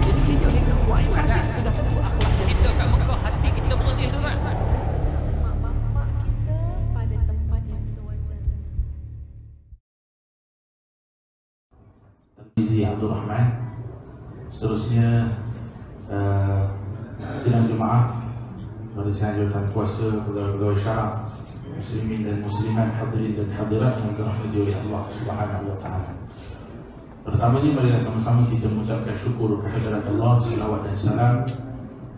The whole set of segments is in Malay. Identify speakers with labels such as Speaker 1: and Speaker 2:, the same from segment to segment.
Speaker 1: Jadi kita buat ibadat sudah tentu akhlak
Speaker 2: Kita kat Mekah hati kita bersih tu kan.
Speaker 3: Mak-mak kita pada tempat yang sewajarnya.
Speaker 4: Izzi Abdul Rahman. Seterusnya sidang Jumaat barisan jawatan kuasa pegawai-pegawai syarak muslimin dan muslimat, hadirin dan hadirat yang dirahmati oleh Allah Subhanahu wa taala. Pertamanya marilah sama-sama kita mengucapkan syukur kehadirat Allah, selawat dan salam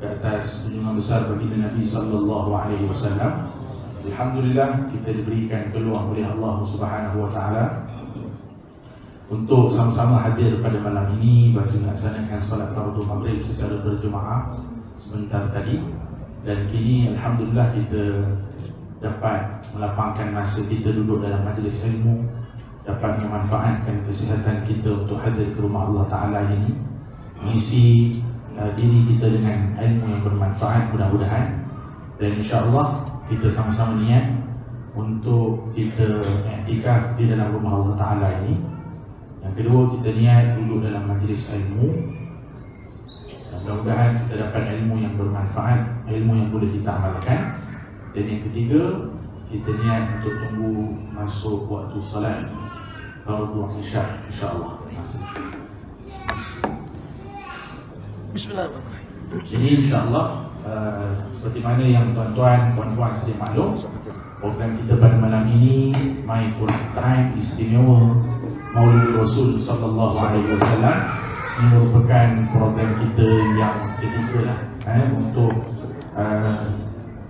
Speaker 4: ke atas junjungan besar baginda Nabi sallallahu alaihi wasallam. Alhamdulillah kita diberikan peluang oleh Allah Subhanahu wa taala untuk sama-sama hadir pada malam ini bagi melaksanakan solat fardu maghrib secara berjemaah sebentar tadi, dan kini alhamdulillah kita dapat melapangkan masa kita duduk dalam majlis ilmu, dapat memanfaatkan kesihatan kita untuk hadir ke rumah Allah Ta'ala ini, mengisi diri kita dengan ilmu yang bermanfaat mudah-mudahan, dan insyaAllah kita sama-sama niat untuk kita i'tikaf di dalam rumah Allah Ta'ala ini. Yang kedua, kita niat duduk dalam majlis ilmu, mudah-mudahan kita dapat ilmu yang bermanfaat, ilmu yang boleh kita amalkan. Dan yang ketiga, kita niat untuk tunggu masuk waktu salat fardu isya insya-Allah.
Speaker 2: Bismillahirrahmanirrahim.
Speaker 4: Jadi insya-Allah seperti mana yang tuan-tuan, puan-puan sedia maklum, program kita pada malam ini My Quran Time istimewa Maulid Rasul sallallahu alaihi wasallam. Ini merupakan program kita yang ketiga untuk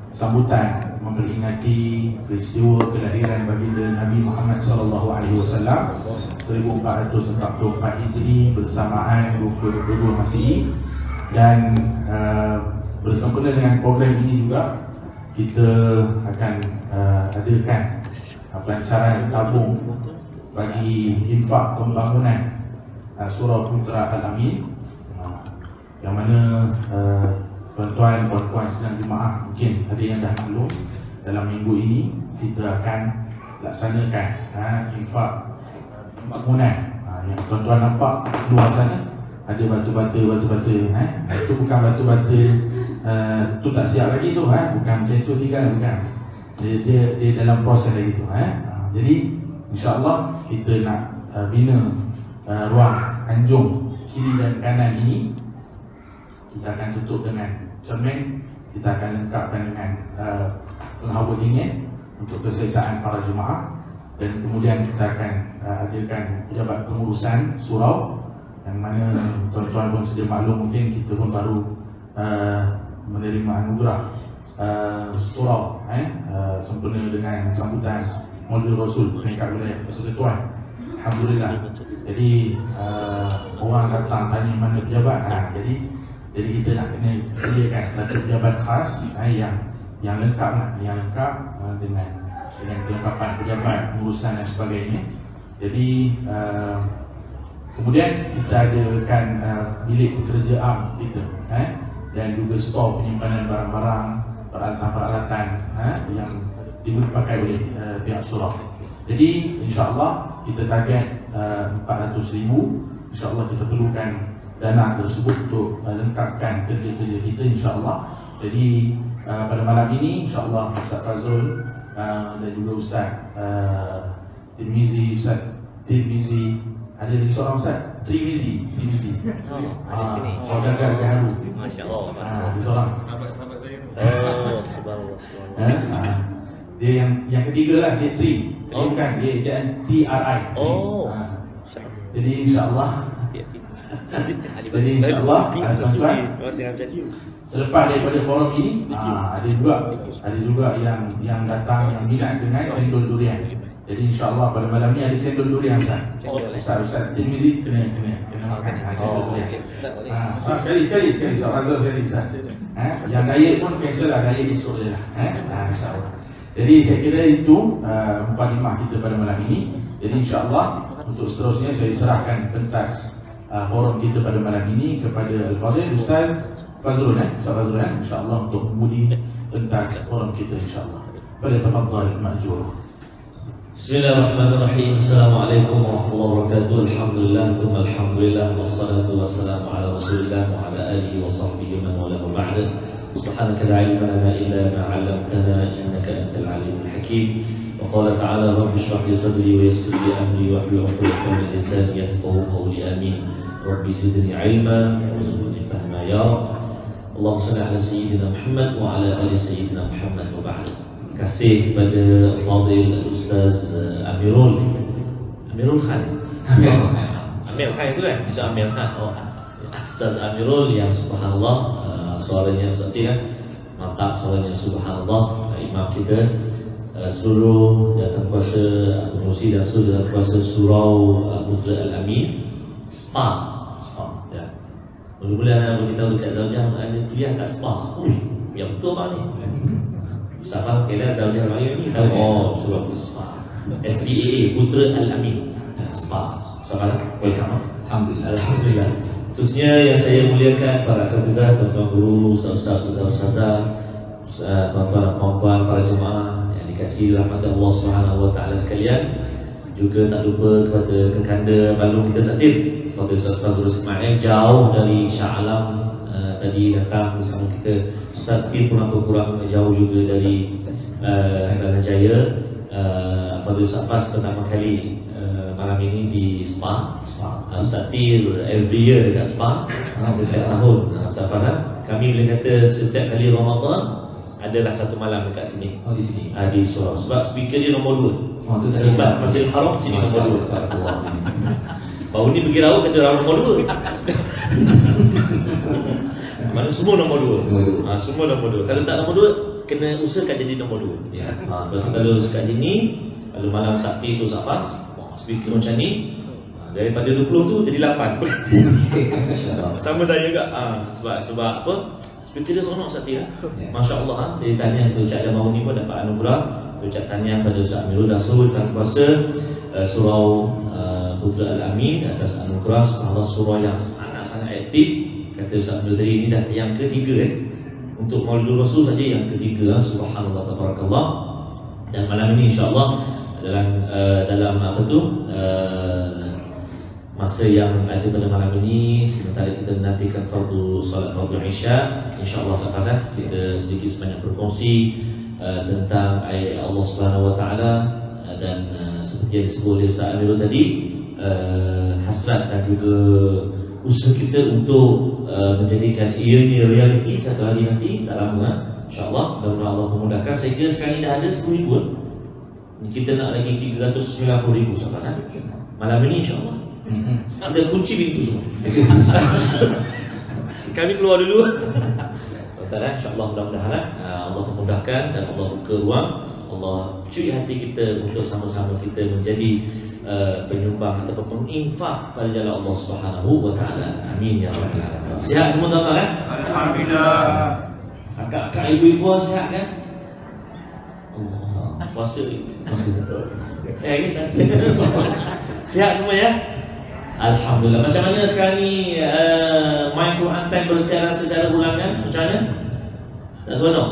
Speaker 4: sambutan memperingati peristiwa kelahiran baginda Nabi Muhammad sallallahu alaihi wasallam 1444 Hijri bersamaan 2022 Masihi. Dan bersempena dengan program ini juga kita akan adakan pelancaran tabung bagi infak pembangunan Surau Putra Al-Amin, yang mana tuan-tuan, puan-puan sedang jemaah mungkin ada yang dah maklum, dalam minggu ini kita akan laksanakan infak pembangunan. Yang tuan-tuan nampak luar sana ada batu-bata, itu bukan batu-bata tu tak siap lagi tu, bukan macam tu tinggal, bukan. Dia dalam proses lagi tu. Jadi insya-Allah kita nak bina ruang anjung kiri dan kanan ini. Kita akan tutup dengan cermin, kita akan lengkapkan dengan penghawa dingin untuk keselesaan para jemaah, dan kemudian kita akan adakan pejabat pengurusan surau, yang mana tuan-tuan pun sedia maklum, mungkin kita pun baru menerima anugerah surau sempena dengan sambutan Maulid Rasul peringkat wilayah Persekutuan. Alhamdulillah. Jadi orang datang tanya mana pejabat, jadi kita nak kena sediakan satu pejabat khas yang lengkap dengan kelengkapan pejabat pengurusan dan sebagainya. Jadi kemudian kita adakan bilik pekerja am kita, dan juga stor penyimpanan barang-barang, peralatan-peralatan yang dipakai oleh pihak surau. Jadi insya-Allah kita target 400,000. Insya-Allah kita perlukan dana tersebut untuk lengkapkan kerja-kerja kita insya-Allah. Jadi pada malam ini insya-Allah Ustaz Fazrul dan juga Ustaz Tirmizi, ada lagi seorang Ustaz Tirmizi. Saudara Gaharu.
Speaker 2: Masya-Allah.
Speaker 4: Ada seorang
Speaker 5: Sahabat-sahabat saya.
Speaker 2: Subhanallah.
Speaker 4: Dia yang ketiga lah, dia Tri. Bukan, dia ejaan TRI. Jadi insya-Allah tuan-tuan, selepas daripada forum ini ada juga yang datang yang minat dengan cendol durian. Jadi insya-Allah pada malam ni ada cendol durian Ustaz Tirmizi kena makan cendol durian. Sekali Ustaz. Yang diet pun cancel lah, diet esok je lah. Insya-Allah. Jadi saya kira itu mukadimah kita pada malam ini. Jadi insya-Allah untuk seterusnya saya serahkan pentas forum kita pada malam ini kepada Al-Fadhil Ustaz Fazrul, insya-Allah untuk mengundi pentas forum kita insya-Allah. Pada tafadhal ma'jur.
Speaker 5: Bismillahirrahmanirrahim. Assalamualaikum warahmatullahi wabarakatuh. Alhamdulillah, thumma alhamdulillah, wassalatu wassalamu ala rasulillah wa ala alihi wa sahbihi man wala wa ba'da. Subhanaka la ilma lana illa ma 'allamtana innaka antal alimul hakim. Wa qala ta'ala rabbi shrah li sadri wa yassir li amri wahlul 'uqdatam min lisani yafqahu qawli. Amin. Rabbi zidni 'ilma warzuqni fahma ya Rabb. Allahumma shalli ala sayyidina Muhammad wa ala ali sayyidina Muhammad wa ba'da. Terima kasih kepada Fadil Ustaz Amirul Khan. Amir Khan itu kan? Ustaz Amir Khan. Oh, Ustaz Amirul yang subhanallah, suaranya seperti kan? Mantap suaranya subhanallah. Imam kita seluruh jawatan kuasa pengurusi dan seluruh jawatan kuasa surau Putra Al-Amin SPA. Ya. Mula-mula nak beritahu dekat Zaujah ada kuliah kat SPA. Yang betul bang ni. Siapa kena Zaujah Raya ni tahu? Oh, surau SPA. SPA Putra Al-Amin SPA. Siapa? Welcome. Alhamdulillah. Khususnya yang saya muliakan para asatizah, tuan-tuan guru, ustaz-ustazah, tuan-tuan dan puan-puan, para jemaah yang dikasihi rahmat Allah Subhanahu wa taala sekalian. Juga tak lupa kepada kekanda balung kita Satir, Fadil Ustaz Fazrul Ismail, jauh dari Shah Alam tadi datang bersama kita. Satir pun apa kurang jauh juga dari Kelana Jaya. Fadil Ustaz Faz pertama kali malam ini di SPA. Satir every year dekat SPA setiap tahun. Ustaz Faz, kami boleh kata setiap kali Ramadan adalah satu malam dekat sini. Oh, di sini. Di surau. Sebab speaker dia nombor 2. Oh, tu sebab Masjidil Haram sini nombor 2. Baru ni pergi rawat kata rawat nombor 2. Mana semua nombor 2. Semua nombor 2. Kalau tak nombor 2 kena usahakan jadi nombor 2. Ya. Kalau sekat sini, kalau malam Sabtu tu Safas, speaker macam ni, daripada 20 tu jadi 8. Sama saya juga. Sebab apa? Speaker dia seronok Sabtu lah. Masya Allah. Jadi tahniah tu Cik Adam ni pun dapat anugerah. Ucap tahniah pada Ustaz Amirul dan seluruh kuasa surau Putra Al-Amin atas anugerah. Subhanallah, surau yang sangat-sangat aktif. Kata Ustaz Amirul tadi, ini dah yang ketiga untuk Maulidul Rasul saja yang ketiga. Subhanallah, tabarakallah. Dan malam ini insya-Allah dalam apa tu masa yang ada pada malam ini, sementara kita menantikan solat fardu Isya, insya-Allah sahabat kita sedikit sebanyak berkongsi tentang ayat Allah Subhanahu wa taala dan seperti yang disebut oleh Ustaz Amirul tadi, hasrat dan juga usaha kita untuk menjadikan ianya realiti satu hari nanti tak lama, insya-Allah. Dan Allah memudahkan. Saya kira sekarang ini dah ada 10,000. Kita nak lagi 390,000 sahabat malam ini insya-Allah. Ada kunci pintu semua. Kami keluar dulu. InsyaAllah mudah-mudahan Allah memudahkan dan Allah buka ruang. Allah curi hati kita untuk sama-sama kita menjadi penyumbang ataupun penginfak pada jalan Allah Subhanahu wa taala. Amin ya rabbal alamin. Sihat semua tuan-tuan kan?
Speaker 1: Alhamdulillah.
Speaker 5: Kakak ibu-ibu sihat kan? Allah. Puasa. Sihat semua ya? Alhamdulillah. Macam mana sekarang ni My Quran Time bersiaran secara ulangan? Macam mana? Tak seronok?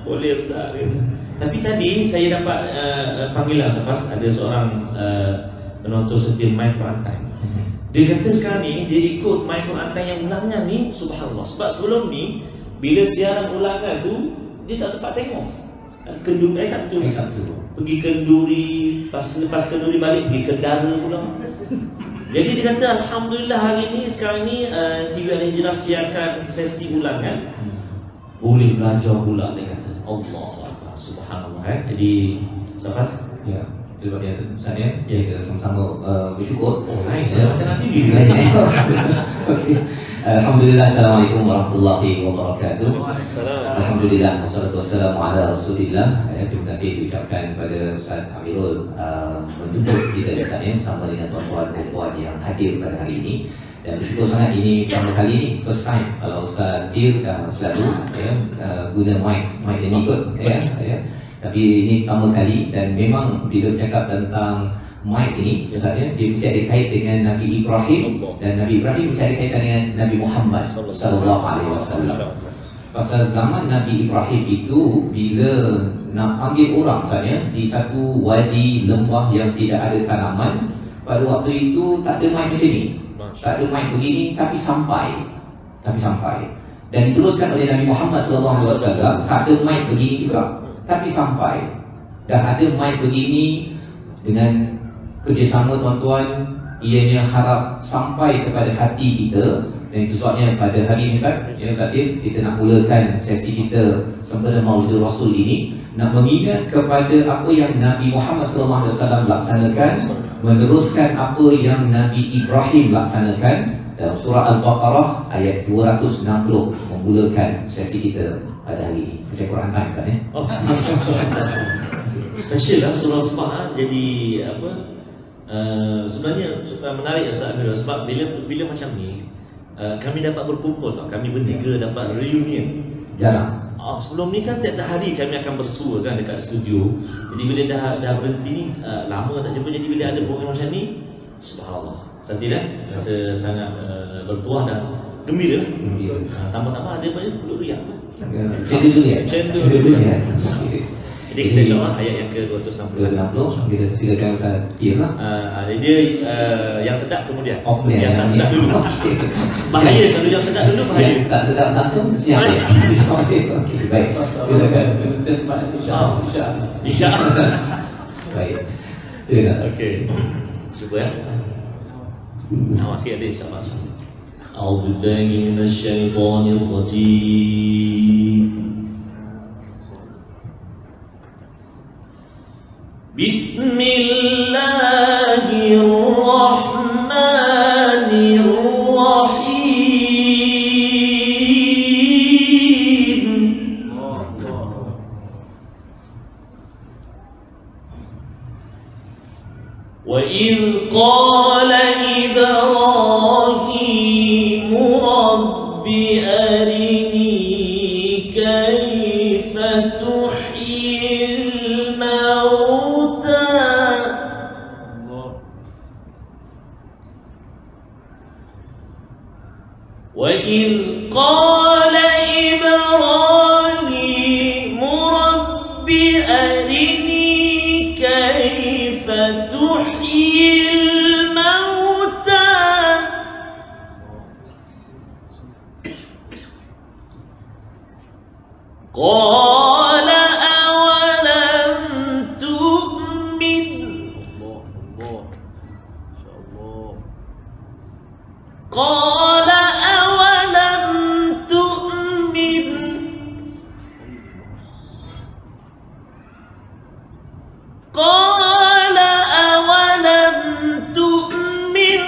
Speaker 5: Boleh Ustaz. Tapi tadi saya dapat panggilan Safas. Ada seorang penonton setia My Quran Time. Dia kata sekarang ni dia ikut My Quran Time yang ulangan ni, subhanallah. Sebab sebelum ni bila siaran ulangan tu dia tak sempat tengok. Kenduri Sabtu. Pergi Kenduri, lepas Kenduri balik pergi Kendara pula. Jadi dia kata alhamdulillah hari ni sekarang ni TV Al-Hijrah siarkan sesi ulangan. Boleh belajar pula dia kata. Allah subhanallah. Jadi Safas
Speaker 6: ya, sebab dia Ustaz ya, kita sama-sama bersyukur.
Speaker 5: Lain saya macam nanti dia.
Speaker 6: Okey. Alhamdulillah, assalamualaikum warahmatullahi wabarakatuh. Alhamdulillah, wassalatu wassalamu ala Rasulillah. Terima kasih diucapkan kepada Ustaz Amirul menjemput kita datang bersama dengan tuan-tuan dan puan yang hadir pada hari ini. Dan bersyukur sangat ini pertama kali ni, first time. Kalau Ustaz Tir dah selalu guna mic yang ikut ya. Tapi ini pertama kali dan memang bila bercakap tentang mic ini, Ustaz ya, dia mesti ada kait dengan Nabi Ibrahim dan Nabi Ibrahim mesti ada kaitan dengan Nabi Muhammad sallallahu alaihi wasallam. Pasal zaman Nabi Ibrahim itu bila nak panggil orang saja di satu wadi lembah yang tidak ada tanaman. Pada waktu itu tak ada mic macam ni, tak ada mic begini, tapi sampai. Dan diteruskan oleh Nabi Muhammad SAW. Tak ada mic begini juga, tapi sampai. Dah ada mic begini dengan kerjasama tuan-tuan, ianya harap sampai kepada hati kita. Dan itu sebabnya pada hari ini Ustaz, kita nak mulakan sesi kita sempena Maulidul Rasul ini, nak mengingat kepada apa yang Nabi Muhammad SAW laksanakan, meneruskan apa yang Nabi Ibrahim laksanakan. Dalam surah Al-Baqarah ayat 260 memulakan sesi kita pada hari ini. Baca Quran time Ustaz ya.
Speaker 5: Oh, special lah surah Asma. Jadi apa? Sebenarnya menarik Ustaz Amirul, sebab bila macam ni kami dapat berkumpul tau. Kami bertiga dapat reunion.
Speaker 6: Jarang.
Speaker 5: Sebelum ni kan tiap hari kami akan bersua kan dekat studio. Jadi bila dah berhenti ni lama tak jumpa. Jadi bila ada program macam ni, subhanallah, santi dah rasa sangat bertuah dan gembira. Tambah-tambah ada banyak peluk riak.
Speaker 6: Cendol dulu ya.
Speaker 5: Jadi kita jawab ayat yang ke-260.
Speaker 6: Kita silakan Ustaz Tim lah.
Speaker 5: Dia yang sedap kemudian.
Speaker 6: Yang
Speaker 5: tak sedap dulu. Bahaya kalau yang sedap dulu bahaya.
Speaker 6: Yang tak sedap langsung siap. Okey, baik. Silakan. InsyaAllah. Baik. Silakan.
Speaker 5: Okey. Cuba ya. Sikit ada insyaAllah. A'udzubillahi minasyaitonir rajim. Bismillahirrahmanirrahim. Wa idh qala Ibrahim rabbi arini kaifa tuhyil mauta. Wa idh qala Ibrahim rabbi arini kaifa tuhyil mauta. Qala awalam tu'min. Qala awalam tu'min. Qala awalam tu'min.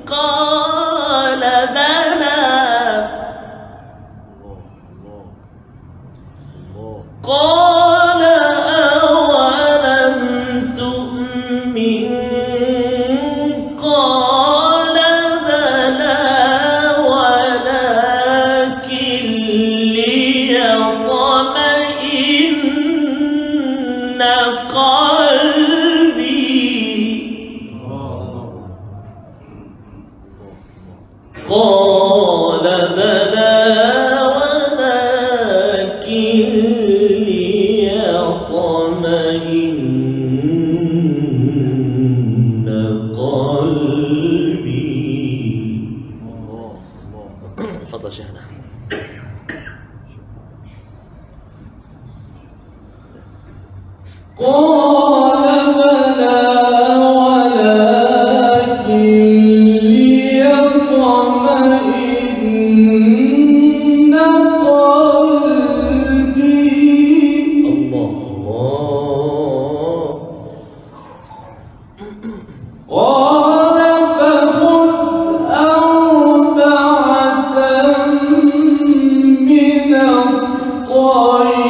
Speaker 5: Qala bala. Qala awalam tu'min. Qala bala walakin liyatma'inna qalbi. Qala bala walakin liyatma'inna qalbi. Fadhal Syekhna. Qala bala walakin liyatma'inna qalbi. Allah. Qala fakhudh arba'atan min at-tayri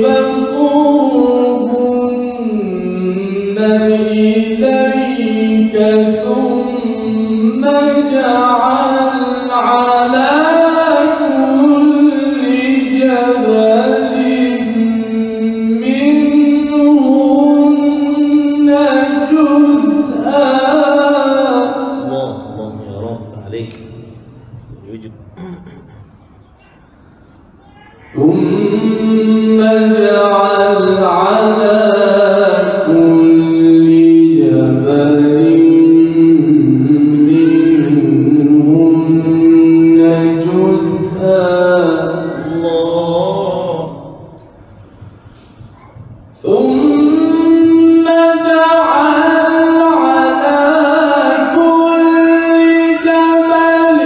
Speaker 5: fasurhunna ilayka thumma ij'al 'ala kulli jabalin minhunna juz'an. Allah ya Rabb alaik. Wujud.
Speaker 7: ثم جعل على كل جبل منهن جزءا ثم جعل على كل جبل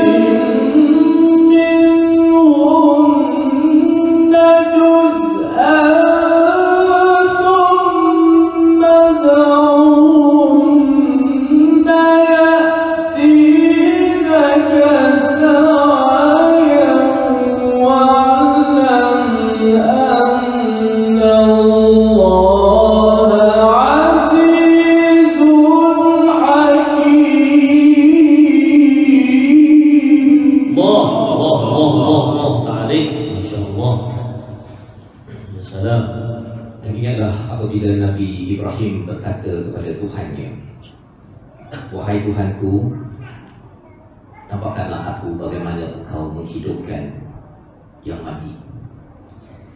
Speaker 7: منهن جزءا ثم دعوهن يأتينك سعيا واعلم أن الله عزيز حكيم.
Speaker 5: Allah ta'alik. Masya Allah. Ya salam.
Speaker 6: Dan ingatlah apabila Nabi Ibrahim berkata kepada Tuhannya, "Wahai Tuhanku, nampakkanlah aku bagaimana Engkau menghidupkan yang mati."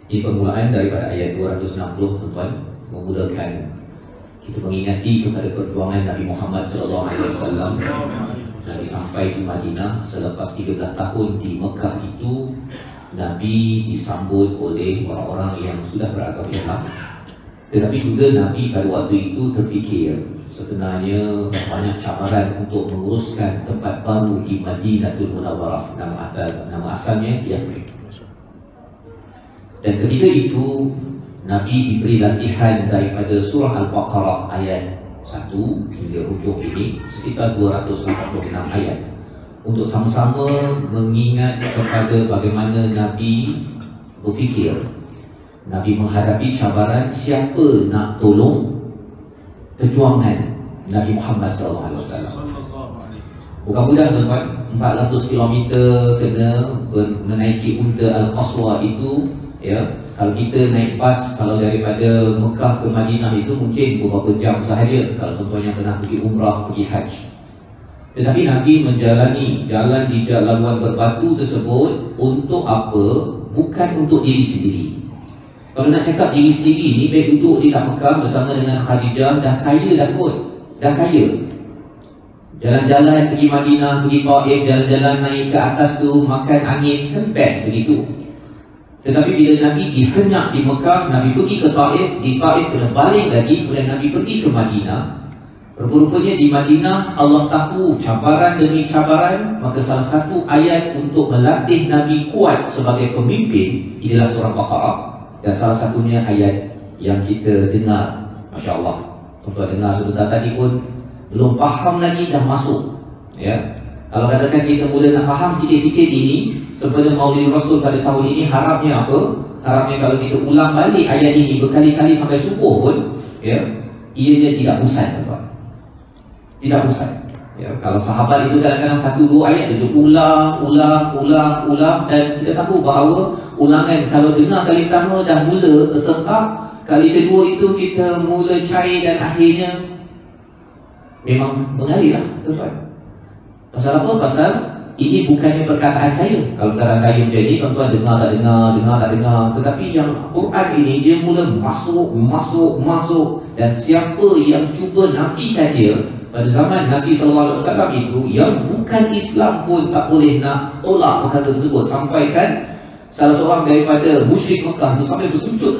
Speaker 6: Ini permulaan daripada ayat 260, tuan-tuan, memulakan kita mengingati kepada perjuangan Nabi Muhammad SAW. Nabi sampai di Madinah selepas 13 tahun di Mekah itu, Nabi disambut oleh orang-orang yang sudah beragama Islam. Tetapi juga Nabi pada waktu itu terfikir sebenarnya banyak cabaran untuk menguruskan tempat baru di Madinatul Munawwarah. Nama asalnya Yathrib. Dan ketika itu Nabi diberi latihan daripada surah Al-Baqarah ayat 1 hingga hujung ini, sekitar 286 ayat, untuk sama-sama mengingat kepada bagaimana Nabi berfikir. Nabi menghadapi cabaran siapa nak tolong perjuangan Nabi Muhammad SAW. Bukan mudah, tuan-tuan. 400 km kena menaiki unta Al-Qaswa itu, ya. Kalau kita naik bas, kalau daripada Mekah ke Madinah itu mungkin beberapa jam sahaja, kalau tuan-tuan yang pernah pergi umrah, pergi haji. Tetapi Nabi menjalani jalan di laluan berbatu tersebut untuk apa? Bukan untuk diri sendiri. Kalau nak cakap diri sendiri ni, baik duduk di Mekah bersama dengan Khadijah, dah kaya dah kot. Dah kaya. Jalan-jalan pergi Madinah, pergi Taif, jalan-jalan naik ke atas tu, makan angin, kan best begitu. Tetapi bila Nabi dihenyak di Mekah, Nabi pergi ke Taif, di Taif kena balik lagi, kemudian Nabi pergi ke Madinah. Rupa-rupanya di Madinah Allah tahu cabaran demi cabaran, maka salah satu ayat untuk melatih Nabi kuat sebagai pemimpin ialah surah Baqarah. Dan salah satunya ayat yang kita dengar, Masya Allah, tuan-tuan dengar sebentar tadi pun belum faham lagi dah masuk, ya. Kalau katakan kita mula nak faham sikit-sikit ini, sebenarnya Maulid Rasul pada tahun ini harapnya apa? Harapnya kalau kita ulang balik ayat ini berkali-kali sampai subuh pun, ya, ianya tidak bosan, tuan-tuan. Tidak bosan. Ya, kalau sahabat itu kadang-kadang 1-2 ayat dia ulang, dan kita tahu bahawa ulangan kalau dengar kali pertama dah mula terserap, kali kedua itu kita mula cair dan akhirnya memang mengalirlah, tuan-tuan. Pasal apa? Pasal ini bukannya perkataan saya. Kalau perkataan saya macam ni, tuan-tuan dengar tak dengar. Tetapi yang Quran ini dia mula masuk. Dan siapa yang cuba nafikan dia pada zaman Nabi SAW itu, yang bukan Islam pun tak boleh nak tolak perkataan tersebut. Sampai kan salah seorang daripada musyrik Mekah itu sampai bersujud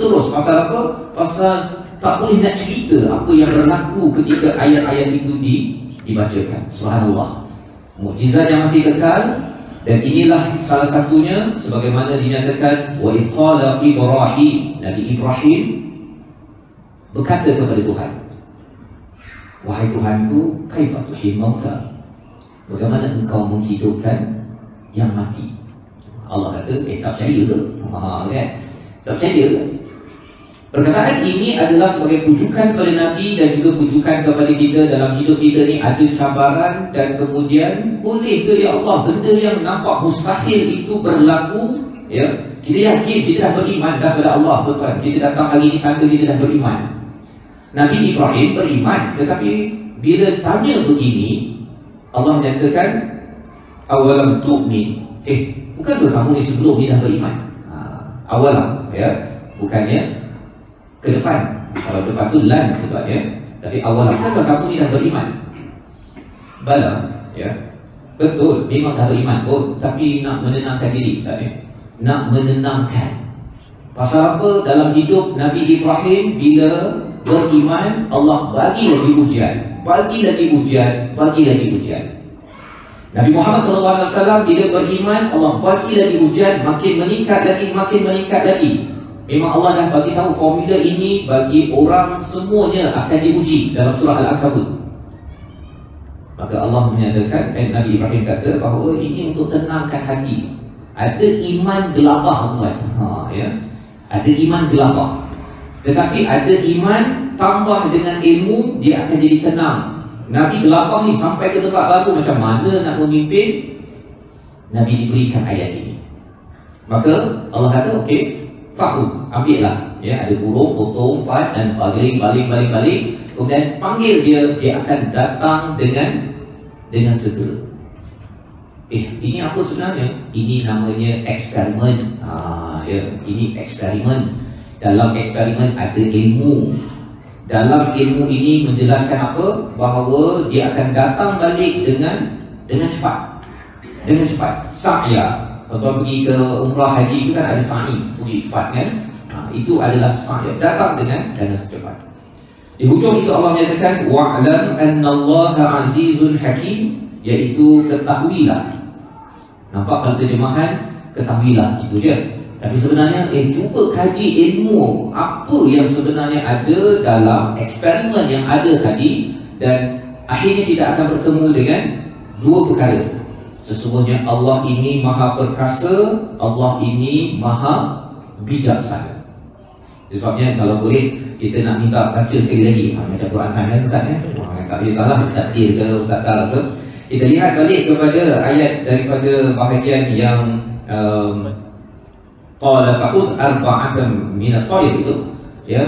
Speaker 6: terus. Pasal apa? Pasal tak boleh nak cerita apa yang berlaku ketika ayat-ayat itu dibacakan. Subhanallah, mukjizat yang masih kekal. Dan inilah salah satunya sebagaimana dinyatakan, wa qala Ibrahim, Nabi Ibrahim berkata kepada Tuhan, wahai Tuhanku, kaifa tuhil mauta, bagaimana engkau menghidupkan yang mati? Allah kata, tak percaya ke? Kan? Tak percaya ke? Perkataan ini adalah sebagai pujukan kepada Nabi dan juga pujukan kepada kita dalam hidup kita ni. Ada cabaran dan kemudian boleh ke ya Allah benda yang nampak mustahil itu berlaku, ya. Kita yakin, kita dah beriman dah kepada Allah, tuan-tuan. Kita datang hari ini tanda kita dah beriman. Nabi Ibrahim beriman, tetapi bila tanya begini, Allah menyatakan awalam tu'min, bukankah kamu ni sebelum ni dah beriman? Awalam, ya, bukannya ke depan. Kalau depan tu lan sebabnya, tapi awalam, bukankah kamu ni dah beriman? Bala, ya, betul, memang dah beriman. Tapi nak menenangkan diri, nak menenangkan. Pasal apa? Dalam hidup Nabi Ibrahim, bila beriman, Allah bagi lagi ujian, bagi lagi ujian, bagi lagi ujian. Nabi Muhammad SAW bila beriman, Allah bagi lagi ujian, makin meningkat lagi, makin meningkat lagi. Memang Allah dah bagi tahu formula ini bagi orang semuanya akan diuji dalam surah Al-Ankabut. Maka Allah menyatakan, Nabi Ibrahim kata bahawa ini untuk tenangkan hati. Ada iman gelabah, tuan. Ya, ada iman gelabah. Tetapi ada iman tambah dengan ilmu, dia akan jadi tenang. Nabi gelabah ni sampai ke tempat baru, macam mana nak memimpin, Nabi diberikan ayat ini. Maka Allah kata, okey, fahud, ambillah. Ya, ada burung, potong, empat dan baling. Kemudian panggil dia akan datang dengan segera. Ini apa sebenarnya? Ini namanya eksperimen. Ya, ini eksperimen. Dalam eksperimen ada ilmu. Dalam ilmu ini menjelaskan apa? Bahawa dia akan datang balik dengan cepat. Dengan cepat. Sa'ya. Tuan-tuan pergi ke umrah haji itu kan ada sa'i, pergi cepat kan? Itu adalah sa'ya, datang dengan secepat. Di hujung itu Allah menyatakan wa'lam annallaha azizun hakim, iaitu ketahuilah. Nampak kalau terjemahan ketahuilah, itu je. Tapi sebenarnya cuba kaji ilmu apa yang sebenarnya ada dalam eksperimen yang ada tadi, dan akhirnya tidak akan bertemu dengan dua perkara. Sesungguhnya Allah ini maha perkasa, Allah ini maha bijaksana. Sebabnya kalau boleh kita nak minta baca sekali lagi macam Quran kan Ustaz ya. Tak kisahlah Ustaz Tir ke Ustaz Tal ke. Kita lihat balik kepada ayat daripada bahagian yang qala fa'ud arba'atan min at-tayr itu, ya.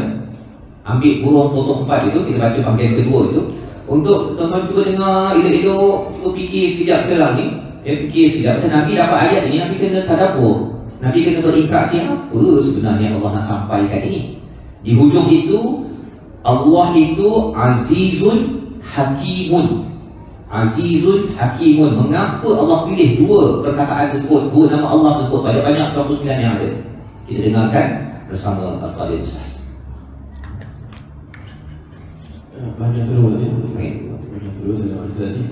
Speaker 6: Ambil burung potong empat itu, kita baca bahagian kedua itu. Untuk tuan-tuan cuba dengar elok-elok, cuba fikir sekejap sekarang ni. Ya, fikir sekejap. Pasal Nabi dapat ayat ini, Nabi kena tadabbur. Nabi kena berinteraksi apa sebenarnya Allah nak sampaikan ini. Di hujung itu, Allah itu azizun hakimun. Azizun hakimun. Mengapa Allah pilih dua perkataan tersebut, dua nama Allah tersebut pada banyak 99 yang ada? Kita dengarkan bersama Al-Fadhil Ustaz.
Speaker 7: Bahagian kedua tadi. Bahagian kedua saya nak baca tadi.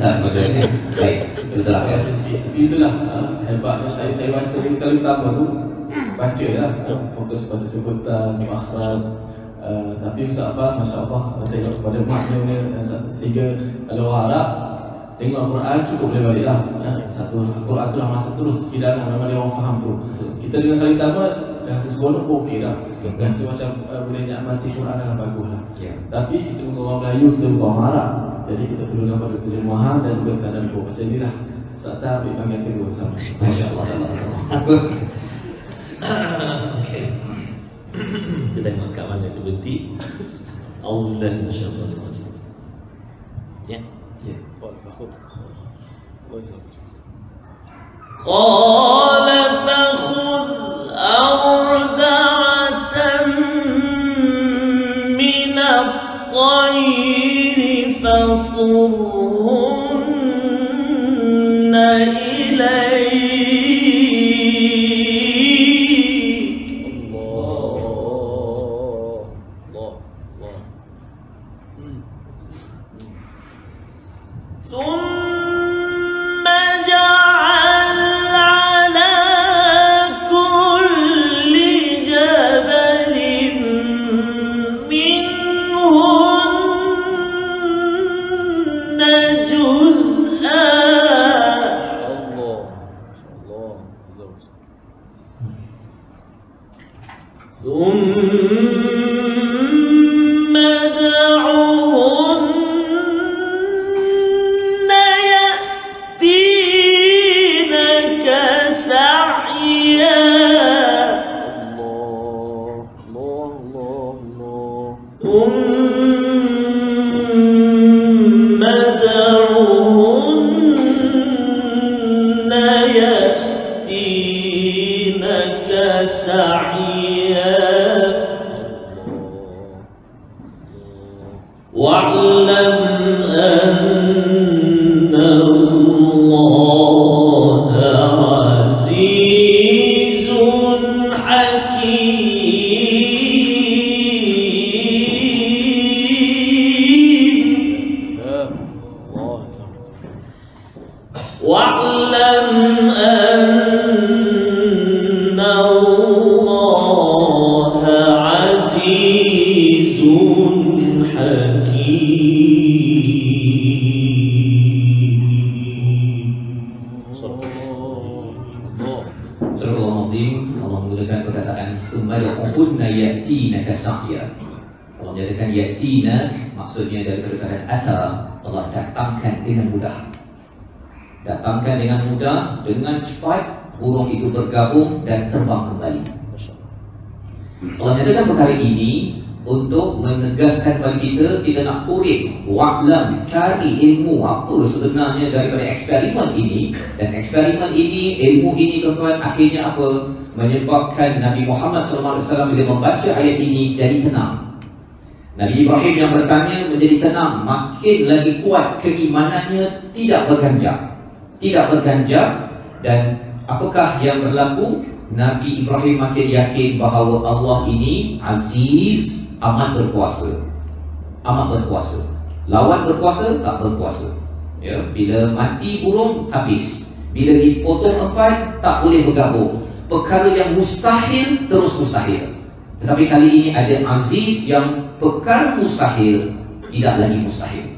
Speaker 6: Tak bahagiannya. Baik, silakan.
Speaker 7: Tapi itulah hebatnya saya baca kali pertama tu, baca lah, fokus pada sebutan, makhraj. Tapi Ustaz Afah, Masya Allah, tengok kepada maknanya, sehingga kalau orang Arab tengok Al-Quran cukup boleh balik lah. Satu Al-Quran tu dah masuk terus hidangan, memang dia orang faham tu. Kita dengar kali pertama rasa seronok pun okey dah, rasa macam boleh nikmati Quran dengan bagus lah. Tapi kita bukan orang Melayu, kita bukan orang Arab, jadi kita perlukan pada terjemahan dan juga tadabbur. Macam ni lah Ustaz Afah ambil panggilan kedua sama.
Speaker 6: Masya Allah.
Speaker 5: Okey. Kita tengok kat mana tu berhenti. Allah masyaallah. Ya. Ya. Qala fakhudh arba'atan min at-tayr fasurhunna ilayk. wa'lam anna Allah azizun hakim. Wa'lam anna Allah azizun hakim.
Speaker 6: Surah Al-Azim, Allah menggunakan perkataan Tumad'uhunna yatinaka sa'ya. Allah menyatakan yatina, maksudnya dari perkataan ata, Allah datangkan dengan mudah. Datangkan dengan mudah, dengan cepat, burung itu bergabung dan terbang kembali. Allah menyatakan perkara ini untuk menegaskan bagi kita nak kurik, wa'lam, cari ilmu apa sebenarnya daripada eksperimen ini. Dan eksperimen ini, ilmu ini tuan-tuan, akhirnya apa? Menyebabkan Nabi Muhammad SAW bila membaca ayat ini jadi tenang. Nabi Ibrahim yang bertanya menjadi tenang, makin lagi kuat keimanannya, tidak berganjak. Tidak berganjak. Dan apakah yang berlaku? Nabi Ibrahim makin yakin bahawa Allah ini aziz, amat berkuasa. Amat berkuasa. Lawan berkuasa, tak berkuasa. Ya, bila mati burung, habis. Bila dipotong empat, tak boleh bergabung. Perkara yang mustahil, terus mustahil. Tetapi kali ini ada aziz yang perkara mustahil tidak lagi mustahil.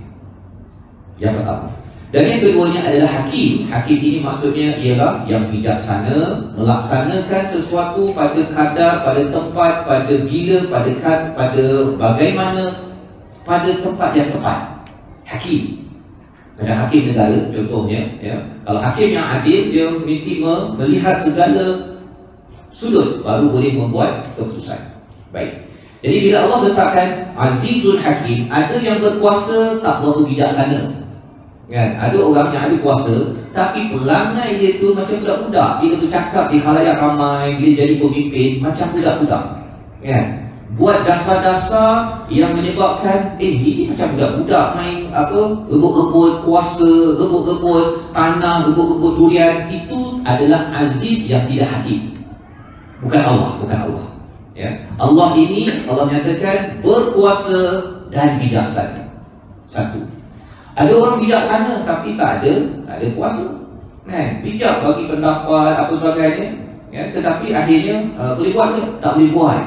Speaker 6: Yang pertama. Dan yang keduanya adalah hakim. Hakim ini maksudnya ialah yang bijaksana, melaksanakan sesuatu pada kadar, pada tempat, pada bila, pada bagaimana, pada tempat yang tepat. Hakim. Macam hakim negara contohnya, ya. Kalau hakim yang adil, dia mesti melihat segala sudut baru boleh membuat keputusan. Baik. Jadi bila Allah letakkan Azizul Hakim, ada yang berkuasa tak berapa bijaksana. Kan? Ada orang yang ada kuasa, tapi perangai dia tu macam budak-budak. Bila bercakap di khalayak ramai, bila jadi pemimpin, macam budak-budak. Kan? Buat dasar-dasar yang menyebabkan ini macam budak-budak main apa, rebut-rebut kuasa, rebut-rebut tanah, rebut-rebut durian. Itu adalah aziz yang tidak hakim. Bukan Allah, bukan Allah. Ya. Allah ini, Allah menyatakan berkuasa dan bijaksana. Satu. Ada orang bijaksana tapi tak ada kuasa. Bijak bagi pendapat apa sebagainya, ya, tetapi akhirnya boleh buat ke? Tak boleh buat.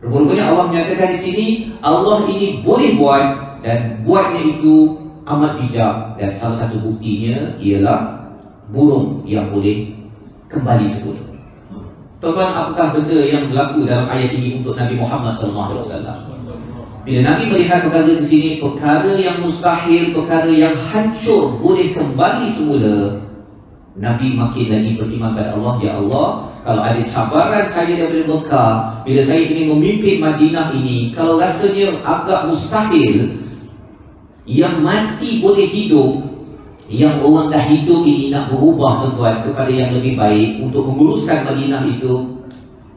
Speaker 6: Rupanya Allah menyatakan di sini Allah ini boleh buat dan buatnya itu amat bijak. Dan salah satu buktinya ialah burung yang boleh kembali semula. Tuan-tuan, apakah benda yang berlaku dalam ayat ini untuk Nabi Muhammad SAW? Bila Nabi melihat perkara di sini, perkara yang mustahil, perkara yang hancur boleh kembali semula, Nabi makin lagi beriman pada Allah. Ya Allah, kalau ada cabaran saya daripada Mekah, bila saya ingin memimpin Madinah ini, kalau rasanya agak mustahil, yang mati boleh hidup, yang orang dah hidup ini nak berubah tuan-tuan kepada yang lebih baik untuk menguruskan Madinah itu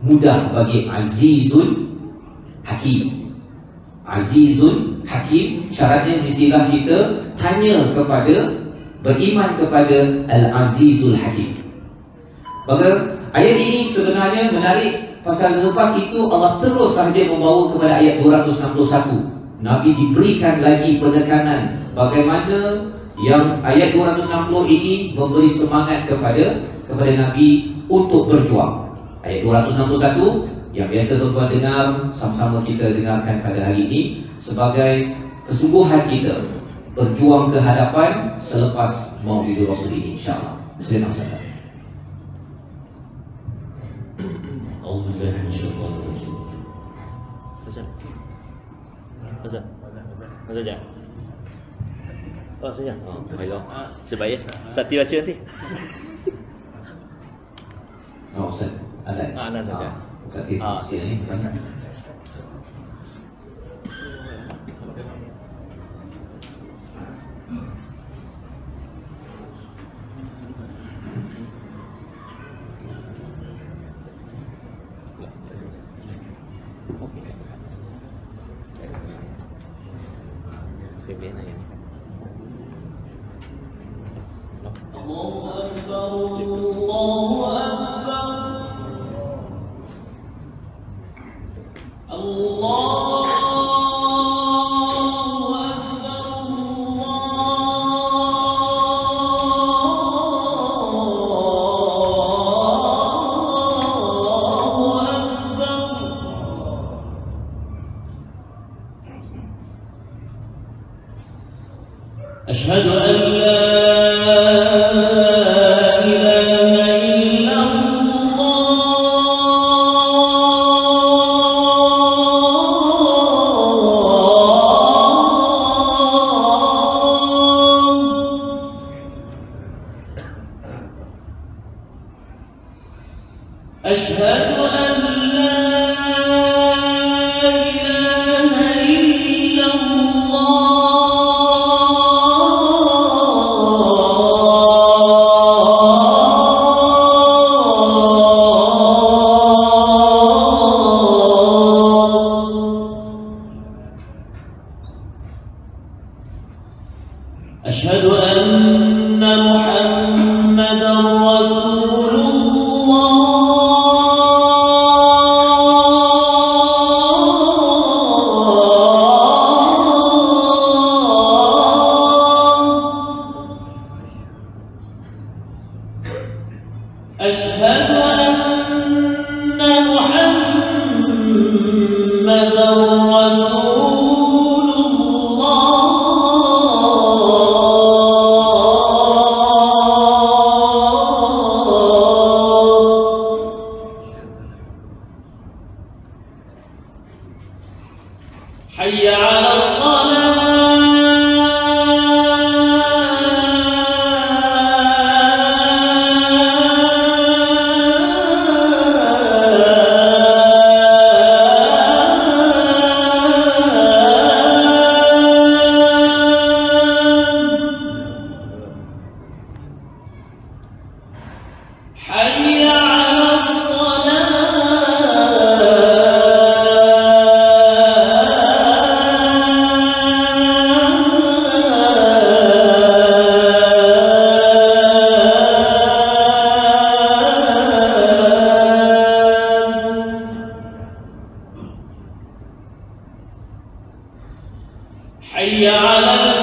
Speaker 6: mudah bagi Azizul Hakim. Azizun Hakim, syaratnya mestilah kita tanya kepada, beriman kepada Al-Azizul Hakim. Maka ayat ini sebenarnya menarik. Pasal lepas itu Allah terus sahaja membawa kepada ayat 261. Nabi diberikan lagi penekanan bagaimana yang ayat 260 ini memberi semangat kepada Nabi untuk berjuang. Ayat 261 yang biasa tuan-tuan dengar, sama-sama kita dengarkan pada hari ini sebagai kesungguhan kita berjuang ke hadapan selepas Maulidul Rasul ini, insya-Allah. Silakan Ustaz.
Speaker 5: Auzubillahi minasyaitonir rajim. Hasan. Jangan. Oh, saya. Oh, baiklah. Sebaik Sakti baca nanti.
Speaker 6: Oh, Ustaz. Azan.
Speaker 5: Nak saja.
Speaker 6: Berarti sini banyak.
Speaker 5: أشهد أن لا إله إلا الله أشهد أن لا إله إلا أشهد أن محمدًا رسول أشهد أن محمدًا رسول حي على حي على حي على حي على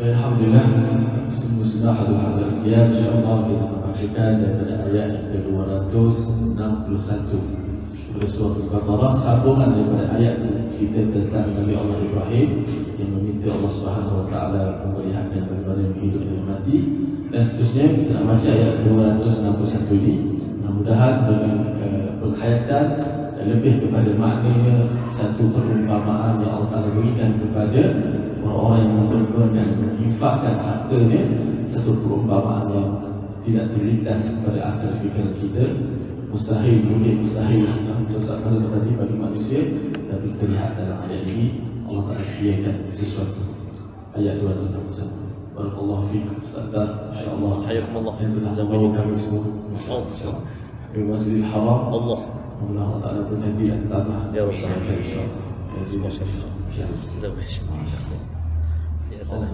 Speaker 7: Alhamdulillah, sungguh sudah hadirin sekalian, insyaallah kita membacakan daripada ayat yang ke-261 dari surah Al-Baqarah, sambungan daripada ayat cerita tentang Nabi Allah Ibrahim yang meminta Allah Subhanahu Wa Taala memperlihatkan bagaimana hidup dan mati, dan seterusnya kita nak baca ayat 261 ini. Mudah-mudahan dengan penghayatan lebih kepada maknanya satu perumpamaan yang Allah Taala berikan kepada orang-orang yang mempergunakan menginfakkan hartanya, satu perumpamaan yang tidak terlintas pada akal fikiran kita. Mustahil, mungkin mustahil untuk saat tadi bagi manusia manusia. Tapi kita lihat dalam ayat ini Allah Ta'ala sediakan sesuatu. Ayat 261. Barakallahu fikum Ustaz. Insya-Allah.
Speaker 5: Hayakumullah.
Speaker 7: Itulah zaman kami semua. Di Masjidil Haram.
Speaker 5: Allah.
Speaker 7: Mudah Allah Ta'ala berhenti dan tambah.
Speaker 5: Ya Rabbal
Speaker 7: insya-Allah.
Speaker 5: Ya salam.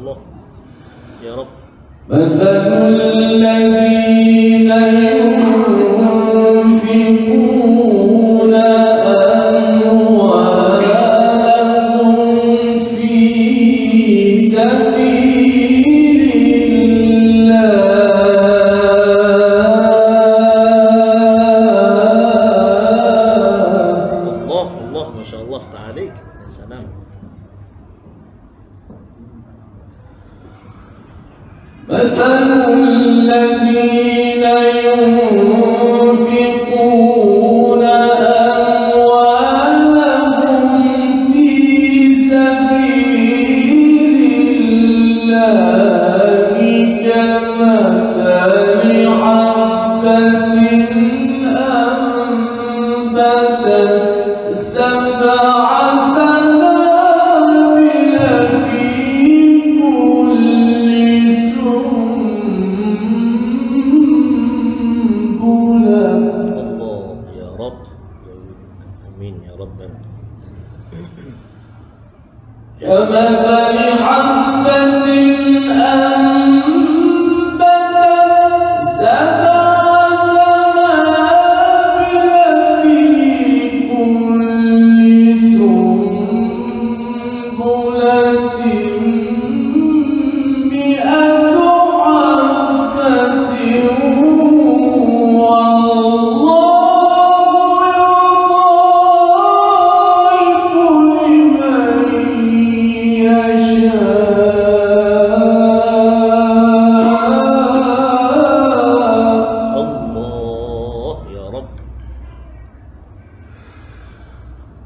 Speaker 5: Allah. Ya Rabb.
Speaker 7: مثل الذين ينفقون أموالهم في سبيل الله.
Speaker 5: Allah, Masya Allah, ta'alik. Ya salam.
Speaker 7: مثل الذين ينفقون أموالهم في سبيل الله كمثل حبة أنبتت سبع سنابل في كل سنبلة.
Speaker 5: Allah, Ya Rabb. Amin, Ya Rabbana.
Speaker 7: كمثل حبة أنبتت سبع سنابل في كل سنبلة مئة حبة